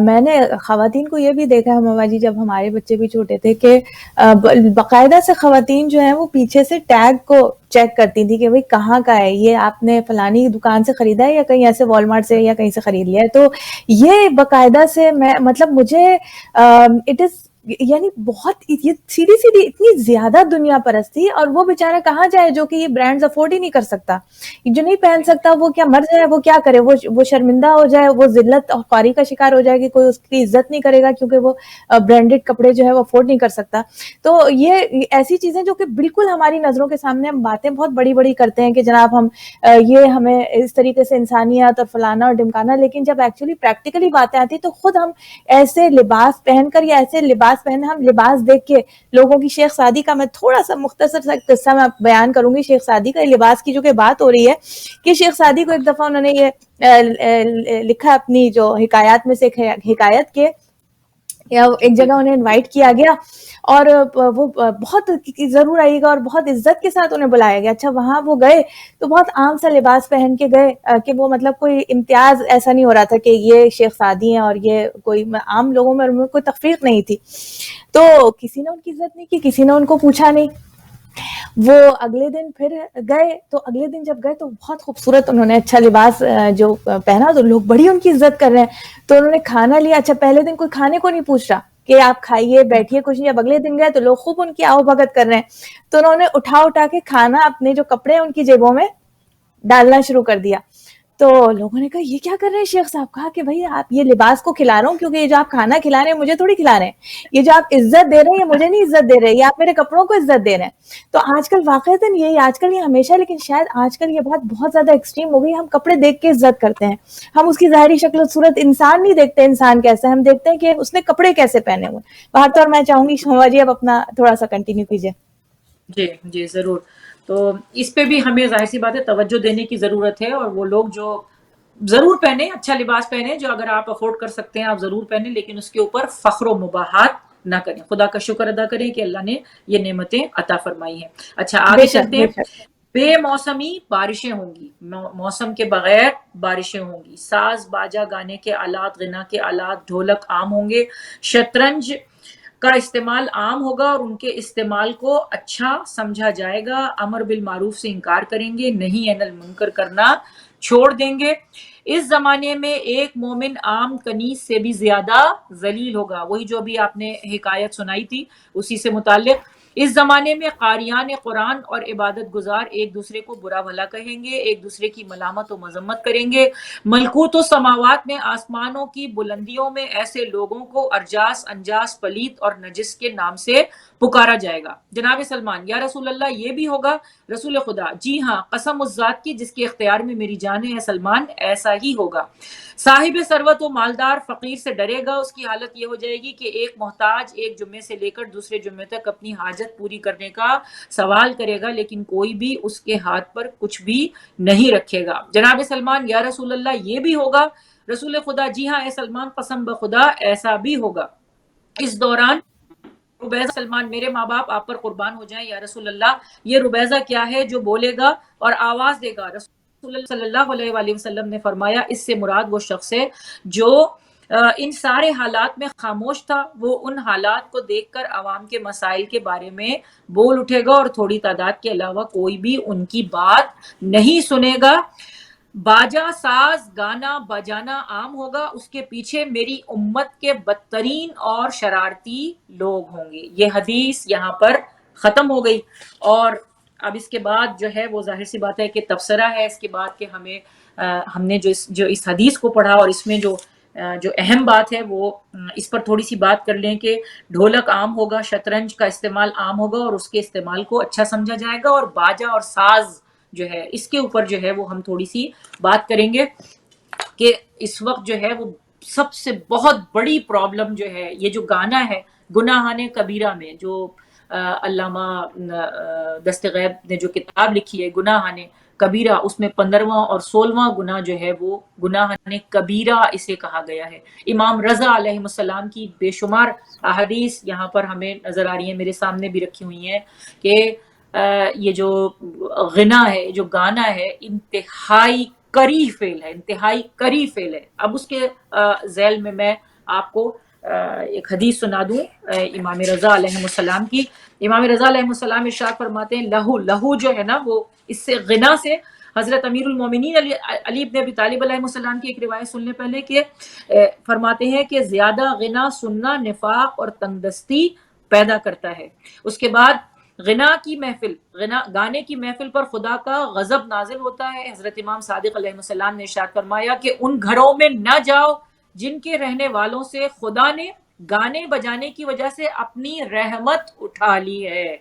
میں نے خواتین کو یہ بھی دیکھا ہے ماما جی، جب ہمارے بچے بھی چھوٹے تھے، کہ باقاعدہ سے خواتین جو ہیں وہ پیچھے سے ٹیگ کو چیک کرتی تھی کہ بھئی کہاں کا ہے یہ، آپ نے فلانی دکان سے خریدا ہے یا کہیں ایسے والمارٹ سے یا کہیں سے خرید لیا ہے. تو یہ باقاعدہ سے میں مطلب مجھے اٹ از، یعنی بہت یہ سیدھی اتنی زیادہ دنیا پرستی. اور وہ بیچارہ کہاں جائے جو کہ یہ برانڈز افورڈ ہی نہیں کر سکتا، جو نہیں پہن سکتا، وہ کیا مر جائے، وہ کیا کرے، وہ شرمندہ ہو جائے، وہ ذلت اور خواری کا شکار ہو جائے گی، کوئی اس کی عزت نہیں کرے گا کیونکہ وہ برانڈڈ کپڑے جو ہے وہ افورڈ نہیں کر سکتا. تو یہ ایسی چیزیں جو کہ بالکل ہماری نظروں کے سامنے، ہم باتیں بہت بڑی بڑی کرتے ہیں کہ جناب ہم یہ ہمیں اس طریقے سے انسانیت اور فلانا اور ڈمکانا، لیکن جب ایکچولی پریکٹیکلی باتیں آتی تو خود ہم ایسے لباس پہن کر یا ایسے لباس پہن، ہم لباس دیکھ کے لوگوں کی، شیخ سعدی کا میں تھوڑا سا مختصر سا قصہ میں بیان کروں گی. شیخ سعدی کا لباس کی جو کہ بات ہو رہی ہے، کہ شیخ سعدی کو ایک دفعہ انہوں نے یہ لکھا اپنی جو حکایات میں سے ایک حکایت کے، یا ایک جگہ انہیں انوائٹ کیا گیا اور وہ بہت ضرور آئیے گا، اور بہت عزت کے ساتھ انہیں بلایا گیا. اچھا وہاں وہ گئے تو بہت عام سا لباس پہن کے گئے، کہ وہ مطلب کوئی امتیاز ایسا نہیں ہو رہا تھا کہ یہ شیخ سعدی ہیں اور یہ کوئی عام لوگوں میں کوئی تفریق نہیں تھی. تو کسی نے ان کی عزت نہیں کی، کسی نے ان کو پوچھا نہیں. وہ اگلے دن پھر گئے، تو اگلے دن جب گئے تو بہت خوبصورت انہوں نے اچھا لباس جو پہنا، تو لوگ بڑی ان کی عزت کر رہے ہیں. تو انہوں نے کھانا لیا. اچھا پہلے دن کوئی کھانے کو نہیں پوچھ رہا کہ آپ کھائیے بیٹھیے کچھ نہیں. اب اگلے دن گئے تو لوگ خوب ان کی آؤ بھگت کر رہے ہیں. تو انہوں نے اٹھا کے کھانا اپنے جو کپڑے ان کی جیبوں میں ڈالنا شروع کر دیا. تو لوگوں نے کہا یہ کیا کر رہے ہیں شیخ صاحب؟ کہا کہ بھائی آپ یہ لباس کو کھلا رہا ہوں، کیونکہ یہ جو آپ کھانا کھلا رہے ہیں مجھے تھوڑی کھلا رہے ہیں، یہ جو آپ عزت دے رہے ہیں یہ مجھے نہیں عزت دے رہے، یہ آپ میرے کپڑوں کو عزت دے رہے ہیں. تو آج کل واقعتاً یہی، آج کل یہ ہمیشہ، لیکن شاید آج کل یہ بات بہت زیادہ ایکسٹریم ہو گئی. ہم کپڑے دیکھ کے عزت کرتے ہیں، ہم اس کی ظاہری شکل و صورت، انسان نہیں دیکھتے انسان کیسا ہے، ہم دیکھتے ہیں کہ اس نے کپڑے کیسے پہنے ہوئے. بہر طور میں چاہوں گی شموا جی اب اپنا تھوڑا سا کنٹینیو کیجیے. جی ضرور. تو اس پہ بھی ہمیں ظاہر سی بات ہے توجہ دینے کی ضرورت ہے، اور وہ لوگ جو ضرور پہنے، اچھا لباس پہنے، جو اگر آپ افورڈ کر سکتے ہیں آپ ضرور پہنے، لیکن اس کے اوپر فخر و مباحات نہ کریں. خدا کا شکر ادا کریں کہ اللہ نے یہ نعمتیں عطا فرمائی ہیں. اچھا بے آگے شک چلتے بے ہیں. شک. بے موسمی بارشیں ہوں گی، موسم کے بغیر بارشیں ہوں گی. ساز باجا گانے کے آلات، غنا کے آلات، ڈھولک عام ہوں گے. شطرنج کا استعمال عام ہوگا اور ان کے استعمال کو اچھا سمجھا جائے گا. امر بالمعروف سے انکار کریں گے، نہیں عن المنکر کرنا چھوڑ دیں گے. اس زمانے میں ایک مومن عام کنیز سے بھی زیادہ ذلیل ہوگا. وہی جو بھی آپ نے حکایت سنائی تھی اسی سے متعلق. اس زمانے میں قاریان قرآن اور عبادت گزار ایک دوسرے کو برا بھلا کہیں گے، ایک دوسرے کی ملامت و مذمت کریں گے۔ ملکوت و سماوات میں، آسمانوں کی بلندیوں میں ایسے لوگوں کو ارجاس انجاس پلید اور نجس کے نام سے پکارا جائے گا۔ جناب سلمان: یا رسول اللہ یہ بھی ہوگا؟ رسول خدا: جی ہاں، قسم اس ذات کی جس کے اختیار میں میری جان ہے سلمان، ایسا ہی ہوگا۔ صاحب ثروت و مالدار فقیر سے ڈرے گا، اس کی حالت یہ ہو جائے گی کہ ایک محتاج ایک جمعے سے لے کر دوسرے جمعے تک اپنی حاجت پوری کرنے کا سوال کرے گا، لیکن کوئی بھی اس کے ہاتھ پر کچھ بھی نہیں رکھے گا۔ جناب سلمان: یا رسول اللہ یہ بھی ہوگا؟ رسول خدا: جی ہاں اے سلمان، قسم بخدا ایسا بھی ہوگا۔ اس دوران ربیضہ: سلمان: میرے ماں باپ آپ پر قربان ہو جائیں یا رسول اللہ، یہ ربیضہ کیا ہے جو بولے گا اور آواز دے گا؟ رسول اللہ صلی اللہ علیہ وآلہ وسلم نے فرمایا، اس سے مراد وہ شخص ہے جو ان سارے حالات میں خاموش تھا، وہ ان حالات کو دیکھ کر عوام کے مسائل کے بارے میں بول اٹھے گا اور تھوڑی تعداد کے علاوہ کوئی بھی ان کی بات نہیں سنے گا۔ باجا ساز گانا بجانا عام ہوگا، اس کے پیچھے میری امت کے بدترین اور شرارتی لوگ ہوں گے۔ یہ حدیث یہاں پر ختم ہو گئی، اور اب اس کے بعد جو ہے وہ ظاہر سی بات ہے کہ تبصرہ ہے اس کے بعد کہ ہم نے جو اس حدیث کو پڑھا اور اس میں جو اہم بات ہے وہ اس پر تھوڑی سی بات کر لیں کہ ڈھولک عام ہوگا، شطرنج کا استعمال عام ہوگا اور اس کے استعمال کو اچھا سمجھا جائے گا، اور باجا اور ساز جو ہے اس کے اوپر جو ہے وہ ہم تھوڑی سی بات کریں گے کہ اس وقت جو ہے وہ سب سے بہت بڑی پرابلم جو ہے یہ جو گانا ہے گناہان کبیرہ میں، جو علامہ دستغیب نے جو کتاب لکھی ہے گناہان کبیرہ، اس میں 15واں اور 16واں گناہ جو ہے وہ گناہان کبیرہ اسے کہا گیا ہے۔ امام رضا علیہ السلام کی بے شمار احادیث یہاں پر ہمیں نظر آ رہی ہیں، میرے سامنے بھی رکھی ہوئی ہیں کہ یہ جو غنا ہے، جو گانا ہے، انتہائی کری فعل ہے، انتہائی کری فعل ہے۔ اب اس کے ذیل میں میں آپ کو ایک حدیث سنا دوں امام رضا علیہ السلام کی۔ امام رضا علیہ السلام ارشاد فرماتے ہیں، لہو جو ہے نا وہ اس سے غنا سے حضرت امیر المومنین علی ابن ابی طالب علیہ السلام کی ایک روایت سن لیں پہلے، کہ فرماتے ہیں کہ زیادہ غنا سننا نفاق اور تنگدستی پیدا کرتا ہے۔ اس کے بعد غنا کی محفل، گانے کی محفل پر خدا کا غضب نازل ہوتا ہے۔ حضرت امام صادق علیہ السلام نے ارشاد فرمایا کہ ان گھروں میں نہ جاؤ جن کے رہنے والوں سے خدا نے گانے بجانے کی وجہ سے اپنی رحمت اٹھا لی ہے۔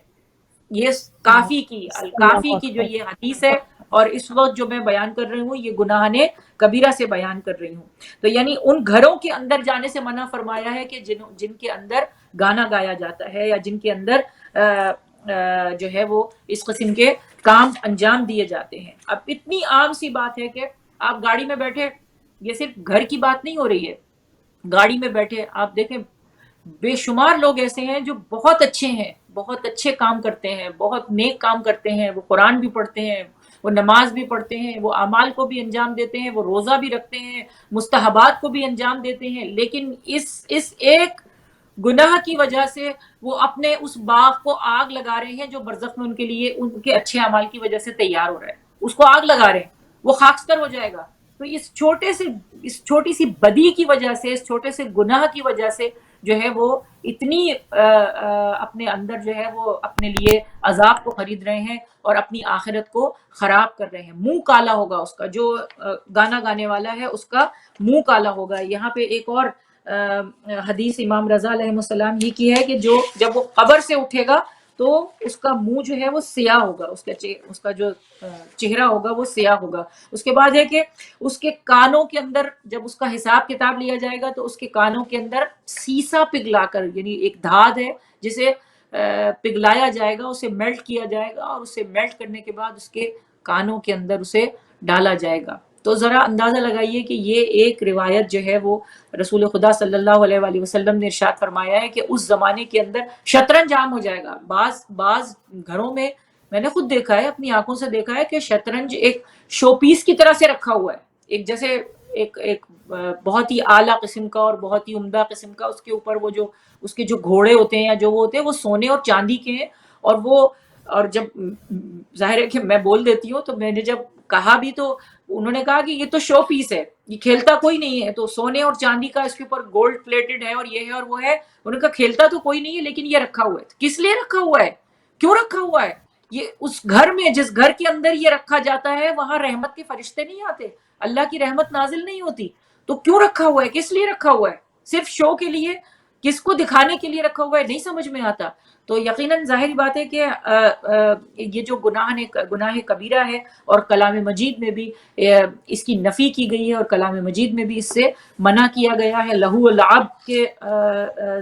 یہ کافی کی جو یہ حدیث ہے اور اس وقت جو میں بیان کر رہی ہوں یہ گناہان کبیرہ سے بیان کر رہی ہوں، تو یعنی ان گھروں کے اندر جانے سے منع فرمایا ہے کہ جن کے اندر گانا گایا جاتا ہے یا جن کے اندر جو ہے وہ اس قسم کے کام انجام دیے جاتے ہیں۔ اب اتنی عام سی بات ہے کہ آپ گاڑی میں بیٹھے، یہ صرف گھر کی بات نہیں ہو رہی ہے، گاڑی میں بیٹھے آپ دیکھیں بے شمار لوگ ایسے ہیں جو بہت اچھے ہیں، بہت اچھے کام کرتے ہیں، بہت نیک کام کرتے ہیں، وہ قرآن بھی پڑھتے ہیں، وہ نماز بھی پڑھتے ہیں، وہ اعمال کو بھی انجام دیتے ہیں، وہ روزہ بھی رکھتے ہیں، مستحبات کو بھی انجام دیتے ہیں، لیکن اس ایک گناہ کی وجہ سے وہ اپنے اس باغ کو آگ لگا رہے ہیں جو برزخ میں ان کے لیے ان کے اچھے اعمال کی وجہ سے تیار ہو رہا ہے، اس کو آگ لگا رہے ہیں، وہ خاکستر ہو جائے گا۔ تو اس چھوٹی سی بدی کی وجہ سے، اس چھوٹے سے گناہ کی وجہ سے جو ہے وہ اتنی اپنے اندر جو ہے وہ اپنے لیے عذاب کو خرید رہے ہیں اور اپنی آخرت کو خراب کر رہے ہیں۔ منہ کالا ہوگا اس کا، جو گانا گانے والا ہے اس کا منہ کالا ہوگا۔ یہاں پہ ایک اور حدیث امام رضا علیہ السلام یہ کی ہے کہ جب وہ قبر سے اٹھے گا تو اس کا منہ جو ہے وہ سیاہ ہوگا، اس کا جو چہرہ ہوگا وہ سیاہ ہوگا۔ اس کے بعد ہے کہ اس کے کانوں کے اندر جب اس کا حساب کتاب لیا جائے گا تو اس کے کانوں کے اندر سیسا پگھلا کر، یعنی ایک دھات ہے جسے پگھلایا جائے گا، اسے میلٹ کیا جائے گا اور اسے میلٹ کرنے کے بعد اس کے کانوں کے اندر اسے ڈالا جائے گا۔ تو ذرا اندازہ لگائیے کہ یہ ایک روایت جو ہے وہ رسول خدا صلی اللہ علیہ وآلہ وسلم نے ارشاد فرمایا ہے کہ اس زمانے کے اندر شطرنج عام ہو جائے گا۔ بعض گھروں میں نے خود دیکھا ہے، اپنی آنکھوں سے دیکھا ہے کہ شطرنج ایک شو پیس کی طرح سے رکھا ہوا ہے، ایک جیسے ایک بہت ہی اعلیٰ قسم کا اور بہت ہی عمدہ قسم کا، اس کے اوپر وہ جو اس کے جو گھوڑے ہوتے ہیں یا جو وہ ہوتے ہیں وہ سونے اور چاندی کے ہیں، اور جب ظاہر ہے کہ میں بول دیتی ہوں تو میں نے جب کہا بھی تو انہوں نے کہا کہ یہ تو شو پیس ہے، یہ کھیلتا کوئی نہیں ہے، تو سونے اور چاندی کا اس کے اوپر گولڈ پلیٹڈ ہے اور یہ ہے اور وہ ہے، انہوں نے کہا کھیلتا تو کوئی نہیں ہے لیکن یہ رکھا ہوا ہے۔ کس لیے رکھا ہوا ہے؟ کیوں رکھا ہوا ہے؟ یہ اس گھر میں جس گھر کے اندر یہ رکھا جاتا ہے وہاں رحمت کے فرشتے نہیں آتے، اللہ کی رحمت نازل نہیں ہوتی، تو کیوں رکھا ہوا ہے؟ کس لیے رکھا ہوا ہے؟ صرف شو کے لیے؟ کس کو دکھانے کے لیے رکھا ہوا ہے؟ نہیں سمجھ میں آتا۔ تو یقیناً ظاہری بات ہے کہ یہ جو گناہ کبیرہ ہے، اور کلام مجید میں بھی اس کی نفی کی گئی ہے، اور کلام مجید میں بھی اس سے منع کیا گیا ہے، لہو و لعب کے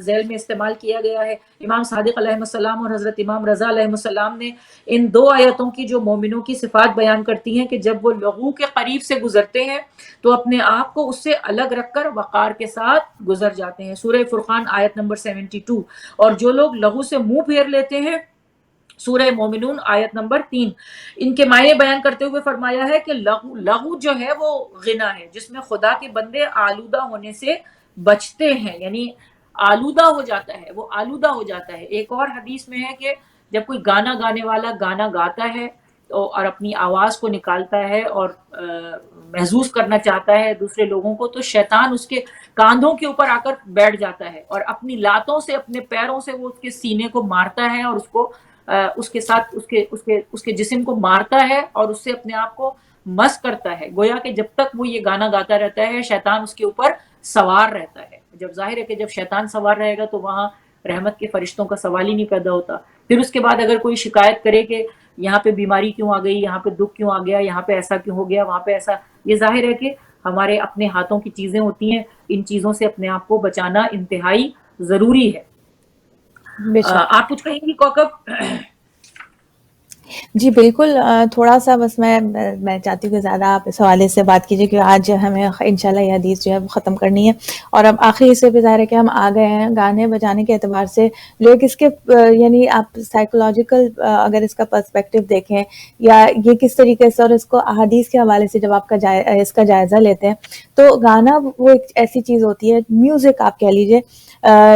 ذیل میں استعمال کیا گیا ہے۔ امام صادق علیہ السلام اور حضرت امام رضا علیہ السلام نے ان دو آیتوں کی جو مومنوں کی صفات بیان کرتی ہیں کہ جب وہ لغو کے قریب سے گزرتے ہیں تو اپنے آپ کو اس سے الگ رکھ کر وقار کے ساتھ گزر جاتے ہیں، سورہ فرقان آیت نمبر 72۔ اور جو لوگ لغو سے منہ پھیر لیتے ہیں، سورہ مومنون آیت نمبر 3۔ ان کے معنی بیان کرتے ہوئے فرمایا ہے کہ لغو جو ہے وہ غنا ہے جس میں خدا کے بندے آلودہ ہونے سے بچتے ہیں، یعنی آلودہ ہو جاتا ہے، وہ آلودہ ہو جاتا ہے۔ ایک اور حدیث میں ہے کہ جب کوئی گانا گانے والا گانا گاتا ہے اور اپنی آواز کو نکالتا ہے اور محظوظ کرنا چاہتا ہے دوسرے لوگوں کو، تو شیطان اس کے کاندھوں کے اوپر آ کر بیٹھ جاتا ہے اور اپنی لاتوں سے، اپنے پیروں سے وہ اس کے سینے کو مارتا ہے، اور اس کو اس کے ساتھ اس کے جسم کو مارتا ہے اور اس سے اپنے آپ کو مست کرتا ہے، گویا کہ جب تک وہ یہ گانا گاتا رہتا ہے شیطان اس کے اوپر سوار رہتا ہے۔ جب ظاہر ہے کہ جب شیطان سوار رہے گا تو وہاں رحمت کے فرشتوں کا سوال ہی نہیں پیدا ہوتا۔ پھر اس کے بعد اگر کوئی شکایت کرے کہ یہاں پہ بیماری کیوں آ گئی، یہاں پہ دکھ کیوں آ گیا، یہاں پہ ایسا کیوں ہو گیا، وہاں پہ ایسا، یہ ظاہر ہے کہ ہمارے اپنے ہاتھوں کی چیزیں ہوتی ہیں، ان چیزوں سے اپنے آپ کو بچانا انتہائی ضروری ہے۔ بے شک۔ آپ کچھ کہیں گی کوکب؟ جی بالکل، تھوڑا سا بس میں چاہتی ہوں کہ زیادہ آپ اس حوالے سے بات کیجیے کہ آج ہمیں انشاءاللہ یہ حدیث جو ہے وہ ختم کرنی ہے، اور اب آخری حصے پہ ظاہر ہے کہ ہم آ گئے ہیں گانے بجانے کے اعتبار سے، جو ایک اس کے یعنی آپ سائیکولوجیکل اگر اس کا پرسپیکٹو دیکھیں یا یہ کس طریقے سے، اور اس کو احادیث کے حوالے سے جب آپ کا اس کا جائزہ لیتے ہیں تو گانا وہ ایک ایسی چیز ہوتی ہے، میوزک آپ کہہ لیجیے،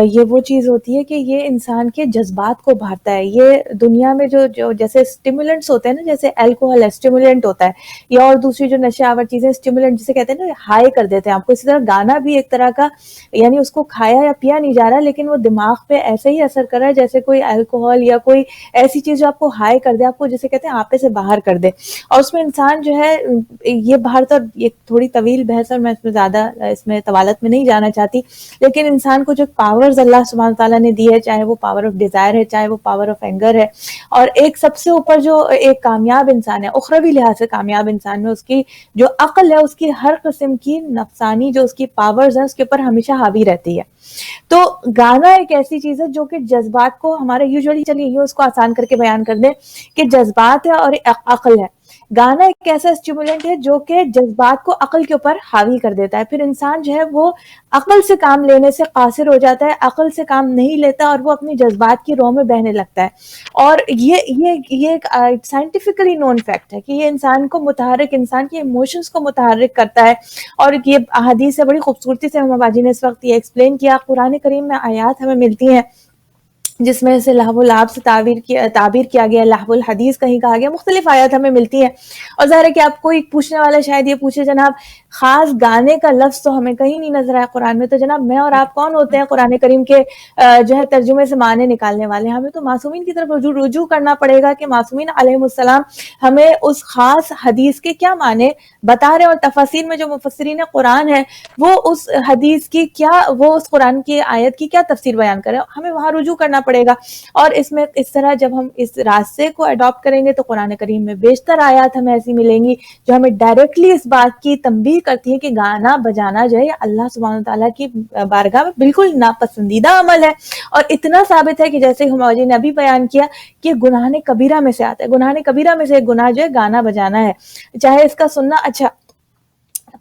یہ وہ چیز ہوتی ہے کہ یہ انسان کے جذبات کو بھارتا ہے۔ یہ دنیا میں جو جیسے اسٹیمولنٹس ہوتے ہیں نا، جیسے الکوہل اسٹیمولنٹ ہوتا ہے، یا اور دوسری جو نشہ آور چیزیں اسٹیمولنٹ جسے کہتے ہیں نا، ہائی کر دیتے ہیں آپ کو، اسی طرح گانا بھی ایک طرح کا، یعنی اس کو کھایا یا پیا نہیں جا رہا لیکن وہ دماغ پہ ایسے ہی اثر کر رہا ہے جیسے کوئی الکوہل یا کوئی ایسی چیز جو آپ کو ہائی کر دے، آپ کو جسے کہتے ہیں آپے سے باہر کر دے، اور اس میں انسان جو ہے یہ باہر، تو یہ تھوڑی طویل بحث ہے، میں اس میں زیادہ اس میں طوالت میں نہیں جانا چاہتی، لیکن انسان کو جو پاورز اللہ سبحانہ تعالیٰ نے دی ہے، چاہے وہ پاور آف ڈیزائر ہے، چاہے وہ پاور آف اینگر ہے، اور ایک سب سے اوپر جو ایک کامیاب انسان ہے، اخروی لحاظ سے کامیاب انسان میں، اس کی جو عقل ہے، اس کی ہر قسم کی نفسانی جو اس کی پاورز ہیں اس کے اوپر ہمیشہ حاوی رہتی ہے۔ تو گانا ایک ایسی چیز ہے جو کہ جذبات کو ہمارے، یوزولی چلیے یہ اس کو آسان کر کے بیان کر دیں کہ جذبات ہے اور عقل ہے، گانا ایک ایسا اسٹیمولنٹ ہے جو کہ جذبات کو عقل کے اوپر حاوی کر دیتا ہے، پھر انسان جو ہے وہ عقل سے کام لینے سے قاصر ہو جاتا ہے، عقل سے کام نہیں لیتا اور وہ اپنی جذبات کی رو میں بہنے لگتا ہے، اور یہ ایک سائنٹیفکلی نون فیکٹ ہے کہ یہ انسان کو متحرک، انسان کے ایموشنز کو متحرک کرتا ہے، اور یہ احادیث سے بڑی خوبصورتی سے ہم باجی نے اس وقت یہ ایکسپلین کیا، قرآن کریم میں آیات ہمیں ملتی ہیں جس میں سے لہو العاب سے تعبیر کیا گیا، لہو الحدیث کہیں کہا گیا، مختلف آیات ہمیں ملتی ہیں، اور ظاہر ہے کہ آپ کو ایک پوچھنے والا شاید یہ پوچھے جناب خاص گانے کا لفظ تو ہمیں کہیں نہیں نظر آیا قرآن میں، تو جناب میں اور آپ کون ہوتے ہیں قرآن کریم کے جو ہے ترجمے سے معنی نکالنے والے؟ ہمیں تو معصومین کی طرف رجوع کرنا پڑے گا کہ معصومین علیہم السلام ہمیں اس خاص حدیث کے کیا معنی بتا رہے ہیں، اور تفاسیر میں جو مفسرین قرآن ہیں وہ اس حدیث کی کیا، وہ اس قرآن کی آیت کی کیا تفسیر بیان کریں، ہمیں وہاں رجوع کرنا پڑے گا، اور اس میں اس طرح جب ہم اس راستے کو اڈاپٹ کریں گے تو قرآن کریم میں بیشتر آیات ہمیں ایسی ملیں گی جو ہمیں ڈائریکٹلی اس بات کی تنبیہ کرتی ہے کہ گانا بجانا جو ہے اللہ سبحانہ تعالیٰ کی بارگاہ میں بالکل ناپسندیدہ عمل ہے، اور اتنا ثابت ہے کہ جیسے ہماری نے ابھی بیان کیا کہ گناہ کبیرہ میں سے آتا ہے، گناہ کبیرہ میں سے ایک گناہ جو ہے گانا بجانا ہے، چاہے اس کا سننا اچھا،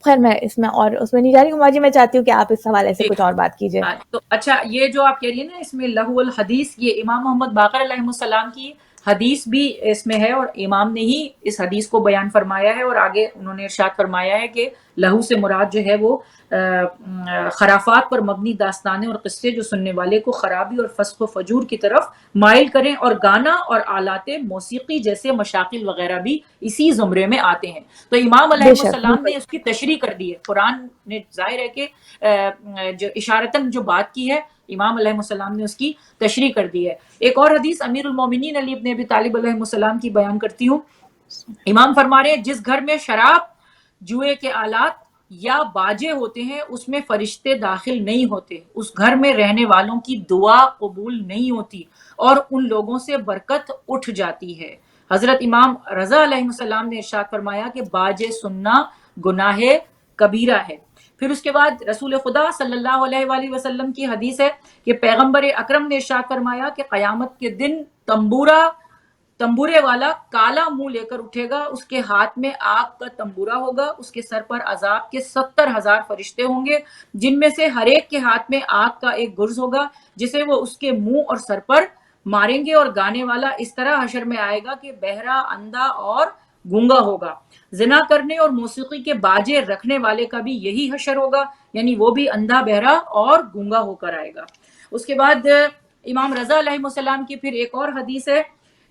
خیر میں اس میں اور اس میں نہیں جا رہی ہوں باجی، میں چاہتی ہوں کہ آپ اس حوالے سے کچھ اور بات کیجیے۔ تو اچھا، یہ جو آپ کہہ رہی ہیں نا اس میں لہو الحدیث، یہ امام محمد باقر علیہ السلام کی حدیث بھی اس میں ہے، اور امام نے ہی اس حدیث کو بیان فرمایا ہے، اور آگے انہوں نے ارشاد فرمایا ہے کہ لہو سے مراد جو ہے وہ خرافات پر مبنی داستانیں اور قصے جو سننے والے کو خرابی اور فسق و فجور کی طرف مائل کریں، اور گانا اور آلات موسیقی جیسے مشاغل وغیرہ بھی اسی زمرے میں آتے ہیں۔ تو امام علیہ بے شک السلام نے اس کی تشریح کر دی ہے، قرآن نے ظاہر ہے کہ جو اشارتاً جو بات کی ہے امام علیہ السلام نے اس کی تشریح کر دی ہے۔ ایک اور حدیث امیر المومنین علی ابن ابی طالب علیہ السلام کی بیان کرتی ہوں۔ امام فرما رہے ہیں جس گھر میں شراب، جوئے کے آلات یا باجے ہوتے ہیں اس میں فرشتے داخل نہیں ہوتے، اس گھر میں رہنے والوں کی دعا قبول نہیں ہوتی اور ان لوگوں سے برکت اٹھ جاتی ہے۔ حضرت امام رضا علیہ السلام نے ارشاد فرمایا کہ باجے سننا گناہ کبیرہ ہے۔ پھر اس کے بعد رسول خدا صلی اللہ علیہ وآلہ وسلم کی حدیث ہے کہ پیغمبر اکرم نے ارشاد فرمایا کہ قیامت کے دن تمبورے والا کالا منہ لے کر اٹھے گا، اس کے ہاتھ میں آگ کا تمبورا ہوگا، اس کے سر پر عذاب کے 70,000 فرشتے ہوں گے جن میں سے ہر ایک کے ہاتھ میں آگ کا ایک گرز ہوگا جسے وہ اس کے منہ اور سر پر ماریں گے، اور گانے والا اس طرح حشر میں آئے گا کہ بہرا، اندھا اور گونگا ہوگا۔ زنا کرنے اور موسیقی کے باجے رکھنے والے کا بھی یہی حشر ہوگا، یعنی وہ بھی اندھا، بہرا اور گونگا ہو کر آئے گا۔ اس کے بعد امام رضا علیہ السلام کی پھر ایک اور حدیث ہے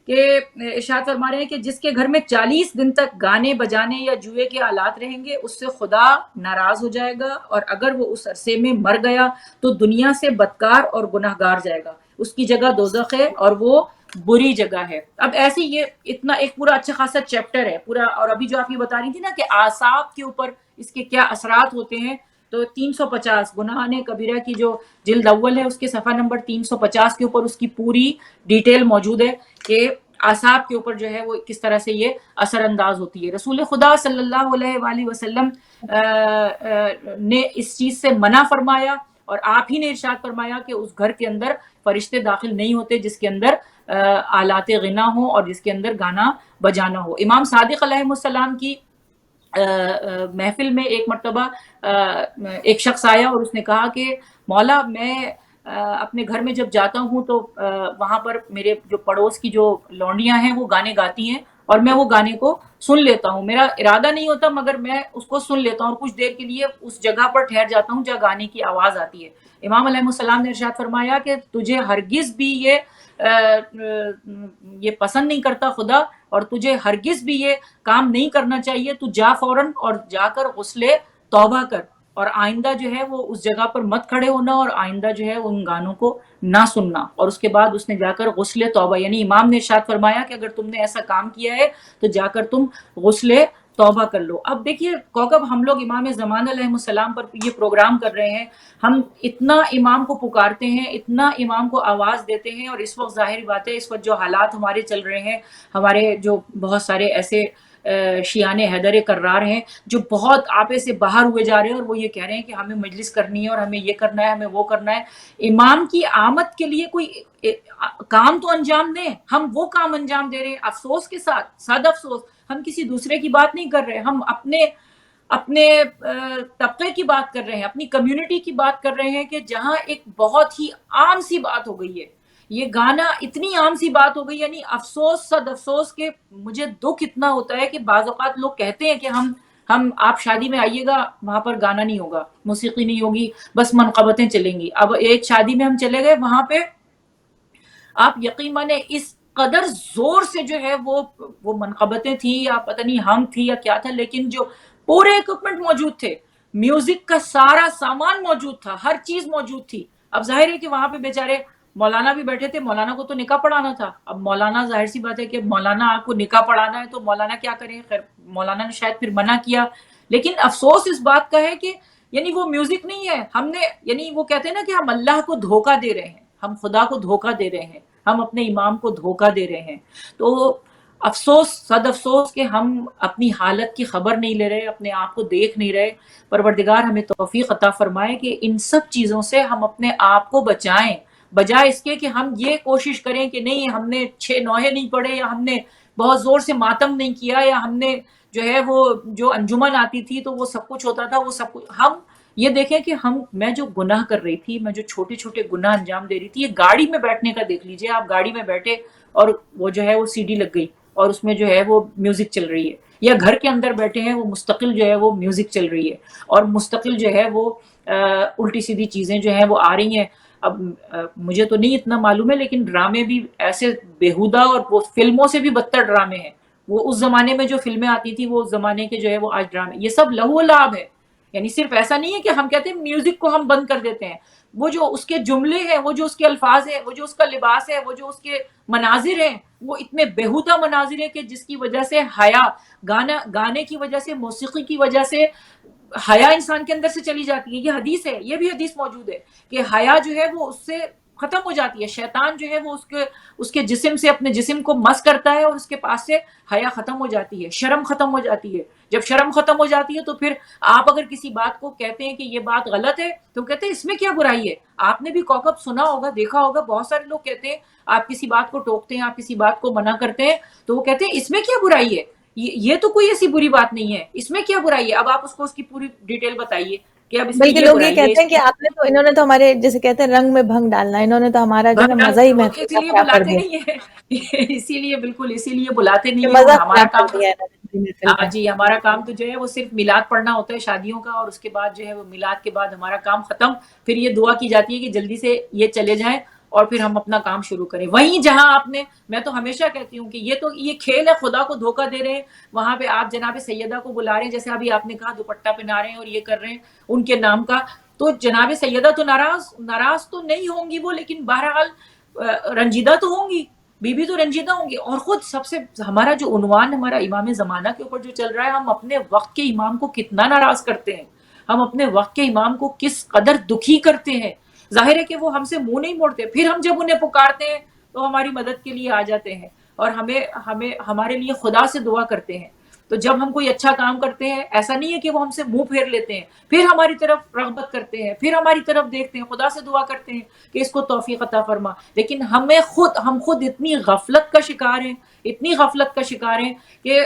کہ ارشاد فرما رہے ہیں کہ جس کے گھر میں 40 دن تک گانے بجانے یا جوئے کے آلات رہیں گے اس سے خدا ناراض ہو جائے گا، اور اگر وہ اس عرصے میں مر گیا تو دنیا سے بدکار اور گناہگار جائے گا، اس کی جگہ دوزخ ہے اور وہ بری جگہ ہے۔ اب ایسے یہ اتنا ایک پورا اچھا خاصا چیپٹر ہے پورا، اور ابھی جو آپ یہ بتا رہی تھی نا کہ اعصاب کے اوپر اس کے کیا اثرات ہوتے ہیں، تو 350 گناہ کبیرہ کی جو جلد اول ہے اس کے صفحہ نمبر 350 کے اوپر اس کی پوری ڈیٹیل موجود ہے کہ اعصاب کے اوپر جو ہے وہ کس طرح سے یہ اثر انداز ہوتی ہے۔ رسول خدا صلی اللہ علیہ وآلہ وسلم نے اس چیز سے منع فرمایا، اور آپ ہی نے ارشاد فرمایا کہ اس گھر کے اندر فرشتے داخل نہیں ہوتے جس کے اندر آلات غنا ہو اور جس کے اندر گانا بجانا ہو۔ امام صادق علیہ السلام کی محفل میں ایک مرتبہ ایک شخص آیا اور اس نے کہا کہ مولا، میں اپنے گھر میں جب جاتا ہوں تو وہاں پر میرے جو پڑوس کی جو لونڈیاں ہیں وہ گانے گاتی ہیں اور میں وہ گانے کو سن لیتا ہوں، میرا ارادہ نہیں ہوتا مگر میں اس کو سن لیتا ہوں اور کچھ دیر کے لیے اس جگہ پر ٹھہر جاتا ہوں جہاں گانے کی آواز آتی ہے۔ امام علیہ السلام نے ارشاد فرمایا کہ تجھے ہرگز بھی یہ پسند نہیں کرتا خدا، اور تجھے ہرگز بھی یہ کام نہیں کرنا چاہیے، تو جا فوراً اور جا کر غسل توبہ کر، اور آئندہ جو ہے وہ اس جگہ پر مت کھڑے ہونا، اور آئندہ جو ہے ان گانوں کو نہ سننا۔ اور اس کے بعد اس نے جا کر غسل توبہ، یعنی امام نے ارشاد فرمایا کہ اگر تم نے ایسا کام کیا ہے تو جا کر تم غسل توبہ کر لو۔ اب دیکھیے کوکب، ہم لوگ امام زمان علیہ السلام پر یہ پروگرام کر رہے ہیں، ہم اتنا امام کو پکارتے ہیں، اتنا امام کو آواز دیتے ہیں، اور اس وقت ظاہری بات ہے اس وقت جو حالات ہمارے چل رہے ہیں، ہمارے جو بہت سارے ایسے شیعان حیدر کرار ہیں جو بہت آپے سے باہر ہوئے جا رہے ہیں، اور وہ یہ کہہ رہے ہیں کہ ہمیں مجلس کرنی ہے اور ہمیں یہ کرنا ہے، ہمیں وہ کرنا ہے۔ امام کی آمد کے لیے کوئی کام تو انجام دیں، ہم وہ کام انجام دے رہے ہیں افسوس کے ساتھ، صد افسوس، ہم کسی دوسرے کی بات نہیں کر رہے، ہم اپنے طبقے کی بات کر رہے ہیں، اپنی کمیونٹی کی بات کر رہے ہیں کہ جہاں ایک بہت ہی عام سی بات ہو گئی ہے، یہ گانا اتنی عام سی بات ہو گئی، یعنی افسوس، صد افسوس کہ مجھے دکھ اتنا ہوتا ہے کہ بعض اوقات لوگ کہتے ہیں کہ ہم آپ شادی میں آئیے گا، وہاں پر گانا نہیں ہوگا، موسیقی نہیں ہوگی، بس منقبتیں چلیں گی۔ اب ایک شادی میں ہم چلے گئے، وہاں پہ آپ یقین مانیں اس قدر زور سے جو ہے وہ منقبتیں تھیں یا پتہ نہیں ہم تھی یا کیا تھا، لیکن جو پورے اکوپمنٹ موجود تھے، میوزک کا سارا سامان موجود تھا، ہر چیز موجود تھی۔ اب ظاہر ہے کہ وہاں پہ بیچارے مولانا بھی بیٹھے تھے، مولانا کو تو نکاح پڑھانا تھا۔ اب مولانا، ظاہر سی بات ہے کہ مولانا آپ کو نکاح پڑھانا ہے تو مولانا کیا کریں، خیر مولانا نے شاید پھر منع کیا، لیکن افسوس اس بات کا ہے کہ یعنی وہ میوزک نہیں ہے، ہم نے، یعنی وہ کہتے ہیں نا کہ ہم اللہ کو دھوکہ دے رہے ہیں، ہم خدا کو دھوکہ دے رہے ہیں، ہم اپنے امام کو دھوکہ دے رہے ہیں۔ تو افسوس، صد افسوس کہ ہم اپنی حالت کی خبر نہیں لے رہے، اپنے آپ کو دیکھ نہیں رہے۔ پروردگار ہمیں توفیق عطا فرمائے کہ ان سب چیزوں سے ہم اپنے آپ کو بچائیں، بجائے اس کے کہ ہم یہ کوشش کریں کہ نہیں ہم نے 6 نوحے نہیں پڑھے، یا ہم نے بہت زور سے ماتم نہیں کیا، یا ہم نے جو ہے وہ جو انجمن آتی تھی تو وہ سب کچھ ہوتا تھا، وہ سب کچھ ہم یہ دیکھیں کہ میں جو گناہ کر رہی تھی، میں جو چھوٹے چھوٹے گناہ انجام دے رہی تھی، یہ گاڑی میں بیٹھنے کا دیکھ لیجئے آپ، گاڑی میں بیٹھے اور وہ جو ہے وہ سی ڈی لگ گئی اور اس میں جو ہے وہ میوزک چل رہی ہے، یا گھر کے اندر بیٹھے ہیں وہ مستقل جو ہے وہ میوزک چل رہی ہے، اور مستقل جو ہے وہ الٹی سیدھی چیزیں جو ہیں وہ آ رہی ہیں۔ اب مجھے تو نہیں اتنا معلوم ہے، لیکن ڈرامے بھی ایسے بیہودہ اور وہ فلموں سے بھی بدتر ڈرامے ہیں، وہ اس زمانے میں جو فلمیں آتی تھی وہ اس زمانے کے جو ہے وہ آج ڈرامے، یہ سب لہو و لعب ہے۔ یعنی صرف ایسا نہیں ہے کہ ہم کہتے ہیں میوزک کو ہم بند کر دیتے ہیں، وہ جو اس کے جملے ہیں، وہ جو اس کے الفاظ ہیں، وہ جو اس کا لباس ہے، وہ جو اس کے مناظر ہیں، وہ اتنے بیہودہ مناظر ہیں کہ جس کی وجہ سے حیا، گانے کی وجہ سے، موسیقی کی وجہ سے حیا انسان کے اندر سے چلی جاتی ہے. یہ حدیث ہے، یہ بھی حدیث موجود ہے کہ حیا جو ہے وہ اس سے ختم ہو جاتی ہے. شیطان جو ہے وہ اس کے جسم سے اپنے جسم کو مس کرتا ہے اور اس کے پاس سے حیا ختم ہو جاتی ہے، شرم ختم ہو جاتی ہے. جب شرم ختم ہو جاتی ہے تو پھر آپ اگر کسی بات کو کہتے ہیں کہ یہ بات غلط ہے تو کہتے ہیں اس میں کیا برائی ہے. آپ نے بھی کوکب سنا ہوگا، دیکھا ہوگا، بہت سارے لوگ کہتے ہیں آپ کسی بات کو ٹوکتے ہیں، آپ کسی بات کو منع کرتے ہیں تو وہ کہتے ہیں اس میں کیا برائی ہے، یہ تو کوئی ایسی بری بات نہیں ہے، اس میں کیا برائی ہے. اب آپ اس کو اس کی پوری ڈیٹیل بتائیے کہ اب اس میں بلکہ یہ لوگ یہ برائی ہے، کہتے اس ہیں کہ آپ نے تو، انہوں نے تو ہمارے جیسے کہتے ہیں رنگ میں بھنگ ڈالنا، انہوں نے تو ہمارا جو ہے نا بھنگ مزہ ہی ڈالنا، محفل اسی کا لیے خراب کر بلاتے دیا، نہیں ہیں اسی لیے بالکل اسی لیے بلاتے کہ نہیں ہیں. اور مزہ ہمارا خراب کر کام تو دیا ہے انہوں نے محفل کا. جی ہمارا کام تو جو ہے وہ صرف میلاد پڑھنا ہوتا ہے شادیوں کا، اور اس کے بعد جو ہے وہ میلاد کے بعد ہمارا کام ختم. پھر یہ دعا کی جاتی ہے کہ جلدی سے یہ چلے جائیں اور پھر ہم اپنا کام شروع کریں. وہیں جہاں آپ نے، میں تو ہمیشہ کہتی ہوں کہ یہ کھیل ہے، خدا کو دھوکہ دے رہے ہیں. وہاں پہ آپ جناب سیدہ کو بلا رہے ہیں، جیسے ابھی آپ نے کہا دوپٹہ پہنا رہے ہیں اور یہ کر رہے ہیں ان کے نام کا. تو جناب سیدہ تو ناراض تو نہیں ہوں گی وہ، لیکن بہرحال رنجیدہ تو ہوں گی، بی بی تو رنجیدہ ہوں گی. اور خود سب سے ہمارا جو عنوان ہمارا امام زمانہ کے اوپر جو چل رہا ہے، ہم اپنے وقت کے امام کو کتنا ناراض کرتے ہیں، ہم اپنے وقت کے امام کو کس قدر دکھی کرتے ہیں. ظاہر ہے کہ وہ ہم سے منہ نہیں موڑتے، پھر ہم جب انہیں پکارتے ہیں تو ہماری مدد کے لیے آ جاتے ہیں اور ہمارے لیے خدا سے دعا کرتے ہیں. تو جب ہم کوئی اچھا کام کرتے ہیں، ایسا نہیں ہے کہ وہ ہم سے منہ پھیر لیتے ہیں، پھر ہماری طرف رغبت کرتے ہیں، پھر ہماری طرف دیکھتے ہیں، خدا سے دعا کرتے ہیں کہ اس کو توفیق عطا فرما. لیکن ہم خود اتنی غفلت کا شکار ہیں، اتنی غفلت کا شکار ہیں کہ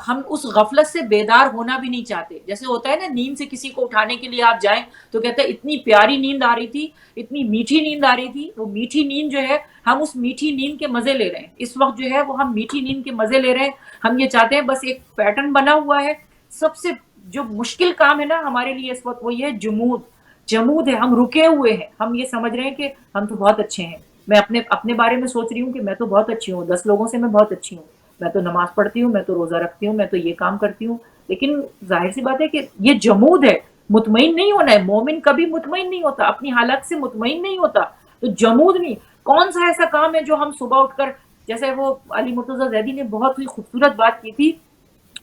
ہم اس غفلت سے بیدار ہونا بھی نہیں چاہتے. جیسے ہوتا ہے نا، نیند سے کسی کو اٹھانے کے لیے آپ جائیں تو کہتے ہیں اتنی پیاری نیند آ رہی تھی، اتنی میٹھی نیند آ رہی تھی. وہ میٹھی نیند جو ہے، ہم اس میٹھی نیند کے مزے لے رہے ہیں اس وقت جو ہے، وہ ہم میٹھی نیند کے مزے لے رہے ہیں. ہم یہ چاہتے ہیں، بس ایک پیٹرن بنا ہوا ہے. سب سے جو مشکل کام ہے نا ہمارے لیے اس وقت، وہ یہ جمود ہے. ہم رکے ہوئے ہیں، ہم یہ سمجھ رہے ہیں کہ ہم تو بہت اچھے ہیں. میں اپنے بارے میں سوچ رہی ہوں کہ میں تو بہت اچھی ہوں، 10 لوگوں سے میں بہت اچھی ہوں، میں تو نماز پڑھتی ہوں، میں تو روزہ رکھتی ہوں، میں تو یہ کام کرتی ہوں. لیکن ظاہر سی بات ہے کہ یہ جمود ہے، مطمئن نہیں ہونا ہے. مومن کبھی مطمئن نہیں ہوتا، اپنی حالت سے مطمئن نہیں ہوتا. تو جمود نہیں. کون سا ایسا کام ہے جو ہم صبح اٹھ کر، جیسے وہ علی مرتضی زیدی نے بہت ہی خوبصورت بات کی تھی.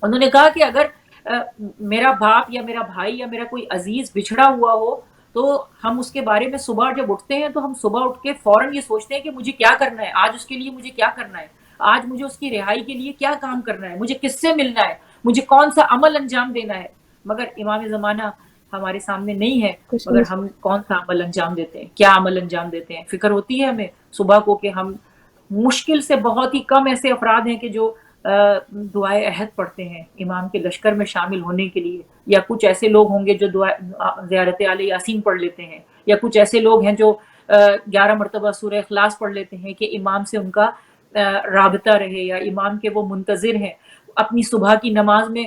انہوں نے کہا کہ اگر میرا باپ یا میرا بھائی یا میرا کوئی عزیز بچھڑا ہوا ہو تو ہم اس کے بارے میں صبح جب اٹھتے ہیں تو ہم صبح اٹھ کے فوراً یہ سوچتے ہیں کہ مجھے کیا کرنا ہے آج، اس کے لیے مجھے کیا کرنا ہے آج، مجھے اس کی رہائی کے لیے کیا کام کرنا ہے، مجھے کس سے ملنا ہے، مجھے کون سا عمل انجام دینا ہے. مگر امام زمانہ ہمارے سامنے نہیں ہے. کچھ مگر نہیں. ہم کون سا عمل انجام دیتے ہیں، کیا عمل انجام دیتے ہیں. فکر ہوتی ہے ہمیں صبح کو کہ ہم مشکل سے بہت ہی کم ایسے افراد ہیں کہ جو دعائے عہد پڑھتے ہیں امام کے لشکر میں شامل ہونے کے لیے، یا کچھ ایسے لوگ ہوں گے جو زیارت آل یاسین پڑھ لیتے ہیں، یا کچھ ایسے لوگ ہیں جو 11 مرتبہ سورہ اخلاص پڑھ لیتے ہیں کہ امام سے ان کا رابطہ رہے، یا امام کے وہ منتظر ہیں. اپنی صبح کی نماز میں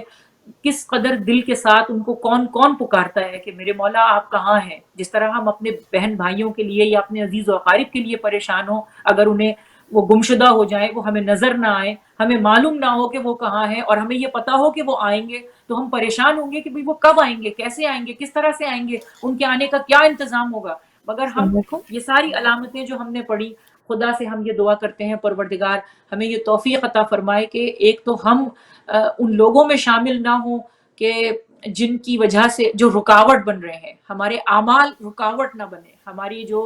کس قدر دل کے ساتھ ان کو کون کون پکارتا ہے کہ میرے مولا آپ کہاں ہیں. جس طرح ہم اپنے بہن بھائیوں کے لیے یا اپنے عزیز و اقارب کے لیے پریشان ہوں، اگر انہیں وہ گمشدہ ہو جائیں، وہ ہمیں نظر نہ آئے، ہمیں معلوم نہ ہو کہ وہ کہاں ہیں، اور ہمیں یہ پتا ہو کہ وہ آئیں گے، تو ہم پریشان ہوں گے کہ وہ کب آئیں گے، کیسے آئیں گے، کس طرح سے آئیں گے، ان کے آنے کا کیا انتظام ہوگا. مگر ہم السلام علیکم. یہ ساری علامتیں جو ہم نے پڑھی، خدا سے ہم یہ دعا کرتے ہیں پروردگار ہمیں یہ توفیق عطا فرمائے کہ ایک تو ہم ان لوگوں میں شامل نہ ہوں کہ جن کی وجہ سے جو رکاوٹ بن رہے ہیں، ہمارے اعمال رکاوٹ نہ بنے، ہماری جو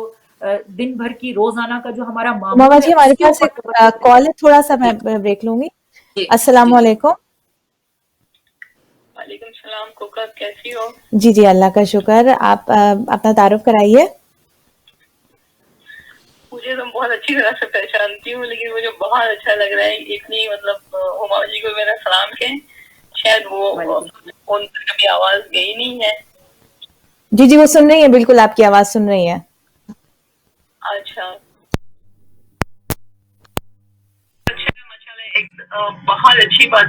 دن بھر کی روزانہ کا جو ہمارا ماما معمول ہے جی اس ہمارے کے پاس اوپر ایک توجہ دے. کال ہے، تھوڑا سا میں جی بریک لوں گی. جی السلام جی جی. علیکم. وعلیکم السلام کوکر، کیسی ہو؟ جی جی اللہ کا شکر. آپ اپنا تعارف کرائیے. مجھے تو بہت اچھی طرح سے پہچانتی ہوں، لیکن مجھے بہت اچھا لگ رہا ہے اتنی مطلب ہما جی کو میرا سلام کہیں، شاید وہ ان پر کبھی آواز گئی نہیں ہے. جی جی وہ سن رہی ہیں، بالکل آپ کی آواز سن رہی ہیں. اچھا ایک بہت اچھی بات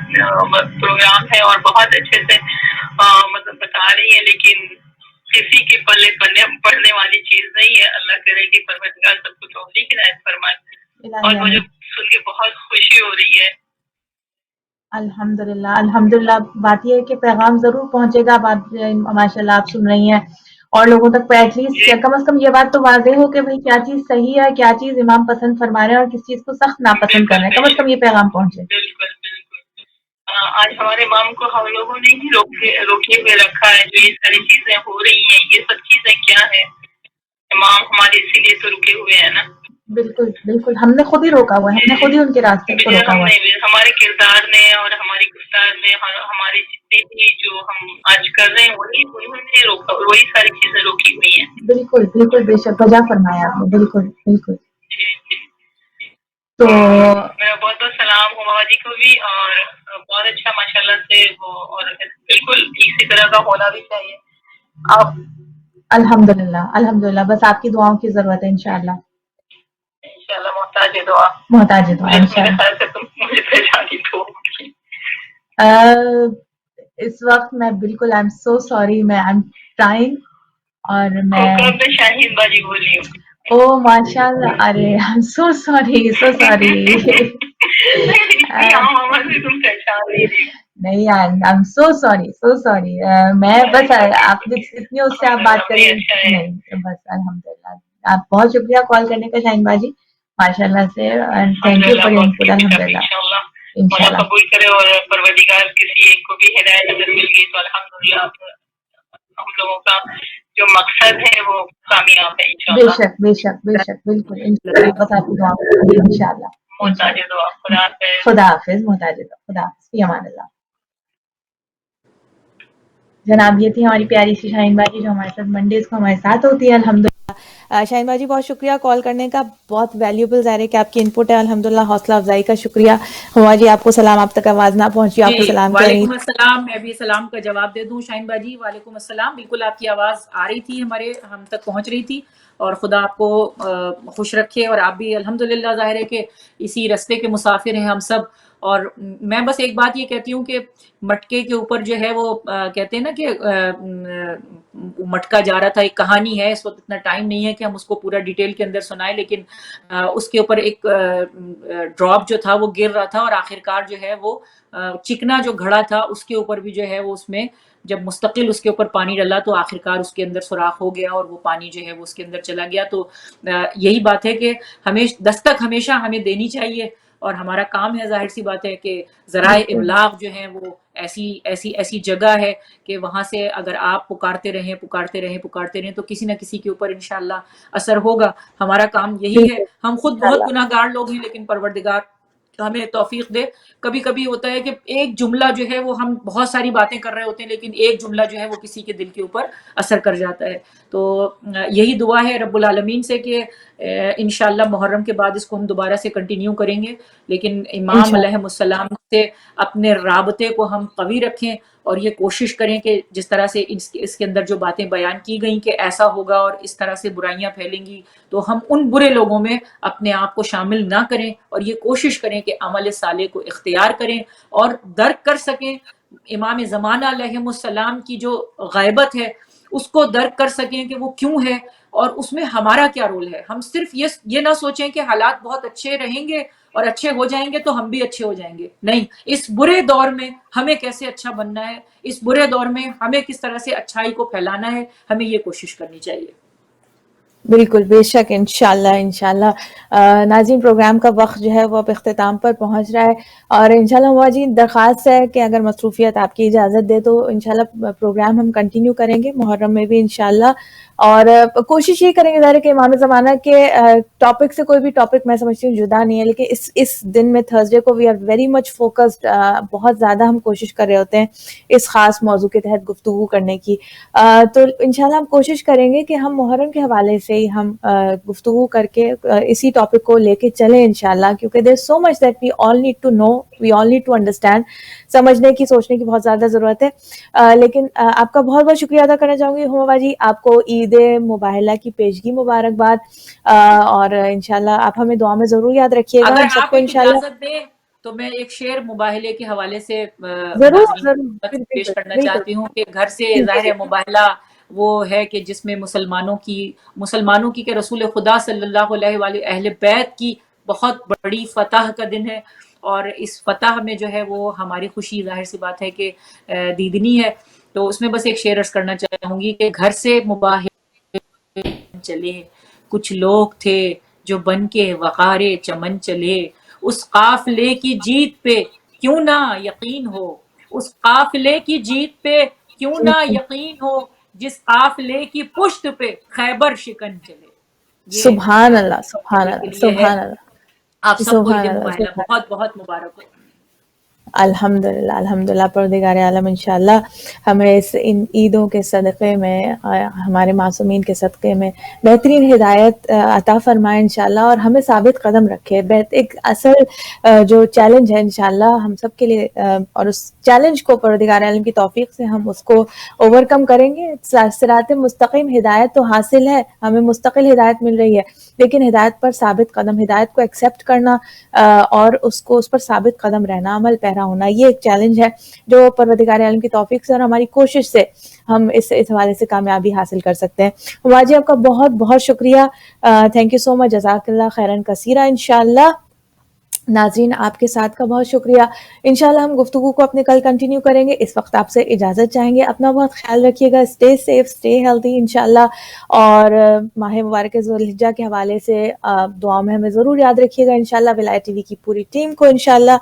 پروگرام ہے اور بہت اچھے سے مطلب بتا رہی ہے، لیکن کسی کے پلے پڑھنے والی چیز نہیں ہے. اللہ کرے کہ پروردگار سب کو توفیق عنایت فرمائے، اور مجھے سن کے بہت خوشی ہو رہی ہے. الحمدللہ الحمدللہ. بات یہ ہے کہ پیغام ضرور پہنچے گا. بات ماشاء اللہ آپ سن رہی ہیں اور لوگوں تک ایٹ لیسٹ کم از کم یہ بات تو واضح ہو کہ بھائی کیا چیز صحیح ہے، کیا چیز امام پسند فرما رہے ہیں اور کس چیز کو سخت ناپسند کر رہے ہیں، کم از کم یہ پیغام پہنچے. بالکل بالکل. آج ہمارے امام کو ہم لوگوں نے ہی روکے ہوئے رکھا ہے. جو یہ ساری چیزیں ہو رہی ہیں، یہ سب چیزیں کیا ہے؟ امام ہمارے اسی لیے تو رکے ہوئے ہیں نا. بالکل بالکل، ہم نے خود ہی روکا ہوا ہے، ہم نے خود ہی ان کے راستے کو روکا ہوا ہے. ہمارے کردار نے اور ہماری گفتار نے ہمارے جتنے بھی جو ہم آج کر رہے ہیں انہوں نے روکا، وہی ساری چیزیں روکی ہوئی ہیں. بالکل بالکل، بے شک وجہ فرمایا آپ نے. بالکل بالکل. جی جی. تو میرا بہت بہت سلام ہو بابا جی کو بھی، اور بہت اچھا ماشاء اللہ سے وہ، اور بالکل اسی طرح کا ہونا بھی چاہیے. آپ الحمدللہ الحمدللہ، بس آپ کی دعاؤں کی ضرورت ہے انشاءاللہ. انشاءاللہ محتاج دعا. محتاج دعا انشاءاللہ. میرے خیال سے تم مجھے پہچانی تو. اس وقت میں بالکل آئی ایم سو سوری، میں آئی ایم ٹرائنگ، اور میں شاہین باجی بول رہی ہوں. او ماشاء اللہ، ارے I am so sorry so sorry. نہیں، I am so sorry so sorry. میں بس آپ اتنی اس سے آپ بات کریں. نہیں بس الحمدللہ. آپ بہت شکریہ کال کرنے کا شاہین باجی، ماشاء اللہ سے. And thank you for your input. الحمدللہ انشاءاللہ قبول کرے، اور پروردگار کسی ایک کو بھی ہدایت اگر مل گئی تو الحمدللہ ہم لوگوں کا جو مقصد ہے وہ کامیاب ہے بے انشاءاللہ. شک بے شک بے شک، بالکل انشاءاللہ. بس آپ کی دعا انشاءاللہ. محتاج دعا. خدا حافظ. خدا حافظ. محتاج دعا. خدا حافظ. فی امان اللہ. جناب یہ تھی ہماری پیاری سی شاہین باجی جو ہمارے ساتھ منڈیز کو ہمارے ساتھ ہوتی ہے الحمدللہ. شاہین باجی بہت شکریہ کال کرنے کا، بہت ویلیوبل ظاہر ہے کہ آپ کی انپٹ ہے الحمدللہ. حوصلہ افزائی کا شکریہ. ہوا جی آپ کو سلام، آپ تک آواز نہ پہنچی، آپ کو سلام کہہ رہی. وعلیکم السلام. میں بھی سلام کا جواب دے دوں شاہین باجی. وعلیکم السلام. بالکل آپ کی آواز آ رہی تھی، ہم تک پہنچ رہی تھی، اور خدا آپ کو خوش رکھے. اور آپ بھی الحمدللہ ظاہر ہے کہ اسی رستے کے مسافر ہیں ہم سب. اور میں بس ایک بات یہ کہتی ہوں کہ مٹکے کے اوپر جو ہے وہ کہتے ہیں نا کہ مٹکا جا رہا تھا، ایک کہانی ہے. اس وقت اتنا ٹائم نہیں ہے کہ ہم اس کو پورا ڈیٹیل کے اندر سنائیں، لیکن اس کے اوپر ایک ڈراپ جو تھا وہ گر رہا تھا، اور آخرکار جو ہے وہ چکنا جو گھڑا تھا اس کے اوپر بھی جو ہے وہ اس میں جب مستقل اس کے اوپر پانی ڈلا تو آخرکار اس کے اندر سوراخ ہو گیا، اور وہ پانی جو ہے وہ اس کے اندر چلا گیا. تو یہی بات ہے کہ دستک ہمیشہ ہمیں دینی چاہیے، اور ہمارا کام ہے، ظاہر سی بات ہے کہ ذرائع ابلاغ جو ہیں وہ ایسی جگہ ہے کہ وہاں سے اگر آپ پکارتے رہیں تو کسی نہ کسی کے اوپر انشاءاللہ اثر ہوگا. ہمارا کام یہی ہے. ہم خود بہت گناہ گار لوگ ہیں، لیکن پروردگار ہمیں توفیق دے. کبھی کبھی ہوتا ہے کہ ایک جملہ جو ہے وہ ہم بہت ساری باتیں کر رہے ہوتے ہیں، لیکن ایک جملہ جو ہے وہ کسی کے دل کے اوپر اثر کر جاتا ہے. تو یہی دعا ہے رب العالمین سے کہ انشاءاللہ محرم کے بعد اس کو ہم دوبارہ سے کنٹینیو کریں گے، لیکن امام علیہ السلام سے اپنے رابطے کو ہم قوی رکھیں، اور یہ کوشش کریں کہ جس طرح سے اس کے اندر جو باتیں بیان کی گئیں کہ ایسا ہوگا اور اس طرح سے برائیاں پھیلیں گی، تو ہم ان برے لوگوں میں اپنے آپ کو شامل نہ کریں، اور یہ کوشش کریں کہ عمل صالح کو اختیار کریں اور درک کر سکیں امام زمانہ علیہ السلام کی جو غیبت ہے اس کو درک کر سکیں کہ وہ کیوں ہے اور اس میں ہمارا کیا رول ہے. ہم صرف یہ نہ سوچیں کہ حالات بہت اچھے رہیں گے اور اچھے ہو جائیں گے تو ہم بھی اچھے ہو جائیں گے. نہیں، اس برے دور میں ہمیں کیسے اچھا بننا ہے، اس برے دور میں ہمیں کس طرح سے اچھائی کو پھیلانا ہے، ہمیں یہ کوشش کرنی چاہیے. بالکل بے شک انشاءاللہ انشاءاللہ. ناظرین پروگرام کا وقت جو ہے وہ اب اختتام پر پہنچ رہا ہے، اور انشاءاللہ ہوا جی درخواست ہے کہ اگر مصروفیت آپ کی اجازت دے تو انشاءاللہ پروگرام ہم کنٹینیو کریں گے محرم میں بھی انشاءاللہ. اور کوشش یہ کریں گے ظاہر ہے کہ امام زمانہ کے ٹاپک سے کوئی بھی ٹاپک میں سمجھتی ہوں جدا نہیں ہے، لیکن اس دن میں تھرسڈے کو we are very much focused, بہت زیادہ ہم کوشش کر رہے ہوتے ہیں اس خاص موضوع کے تحت گفتگو کرنے کی. تو انشاءاللہ ہم کوشش کریں گے کہ ہم محرم کے حوالے سے ہی ہم گفتگو کر کے اسی ٹاپک کو لے کے چلیں انشاءاللہ، کیونکہ there so much that we all need to know, we all need to understand. سمجھنے کی سوچنے کی بہت زیادہ ضرورت ہے. لیکن آپ کا بہت بہت شکریہ ادا کرنا چاہوں گی ہما جی. آپ کو عید مباہلہ کی پیشگی مبارکباد، اور انشاءاللہ آپ ہمیں دعا میں ضرور یاد رکھیے گا. اگر ہم سب آپ کو ایک انشاءاللہ اجازت دیں تو میں ایک شعر مباہلے کے حوالے سے ضرور ناظرین پیش کرنا چاہتی ہوں کہ گھر سے ظاہر ہے مباہلہ وہ ہے کہ جس میں مسلمانوں کی کہ رسول خدا صلی اللہ علیہ وآلہ اہل بیت کی بہت بڑی فتح کا دن ہے، اور اس فتح میں جو ہے وہ ہماری خوشی ظاہر سی بات ہے کہ دیدنی ہے. تو اس میں بس ایک شعر عرض کرنا چاہوں گی کہ گھر سے مباح چلے کچھ لوگ تھے جو بن کے وقار چمن چلے، اس قافلے کی جیت پہ کیوں نہ یقین ہو، اس قافلے کی جیت پہ کیوں نہ یقین ہو، جس قافلے کی پشت پہ خیبر شکن چلے. یہ سبحان اللہ، سبحان کے اللہ، لیے ہے. سبحان اللہ، آپ سب کو عید سبحان اللہ، مبارکہ، سبحان بہت بہت مبارک ہو. الحمدللہ، الحمدللہ. پروردگار عالم انشاءاللہ ہمیں ان عیدوں کے صدقے میں، ہمارے معصومین کے صدقے میں بہترین ہدایت عطا فرمائے انشاءاللہ، اور ہمیں ثابت قدم رکھے. ایک اصل جو چیلنج ہے انشاءاللہ ہم سب کے لیے، اور اس چیلنج کو پروردگار عالم کی توفیق سے ہم اس کو اوور کم کریں گے. صراط مستقیم ہدایت تو حاصل ہے، ہمیں مستقل ہدایت مل رہی ہے، لیکن ہدایت پر ثابت قدم، ہدایت کو ایکسیپٹ کرنا اور اس پر ثابت قدم رہنا، عمل پیرا ہونا، یہ ایک چیلنج ہے جو پروردگار عالم کی توفیق سے اور ہماری کوشش سے ہم اس حوالے سے کامیابی حاصل کر سکتے ہیں. ہما جی آپ کا بہت بہت شکریہ، تھینک یو سو مچ، جزاک اللہ خیرن کثیرہ. انشاءاللہ ناظرین آپ کے ساتھ کا بہت شکریہ. انشاءاللہ ہم گفتگو کو اپنے کل کنٹینیو کریں گے. اس وقت آپ سے اجازت چاہیں گے. اپنا بہت خیال رکھیے گا، اسٹے سیف، اسٹے ہیلتھی انشاءاللہ. اور ماہ مبارک ذوالحجہ کے حوالے سے دعا میں ہمیں ضرور یاد رکھیے گا انشاءاللہ. ولایت ٹی وی کی پوری ٹیم کو انشاءاللہ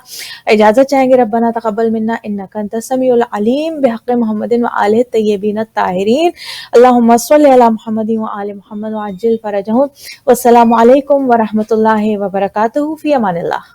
اجازت چاہیں گے. ربنا تقبل منا انک انت السمیع العلیم، بحق محمد و آلہ الطیبین الطاہرین. اللہم صلی علی محمد و آل محمد وعجل فرجہم. والسلام علیکم ورحمۃ اللہ وبرکاتہ. فی امان اللہ.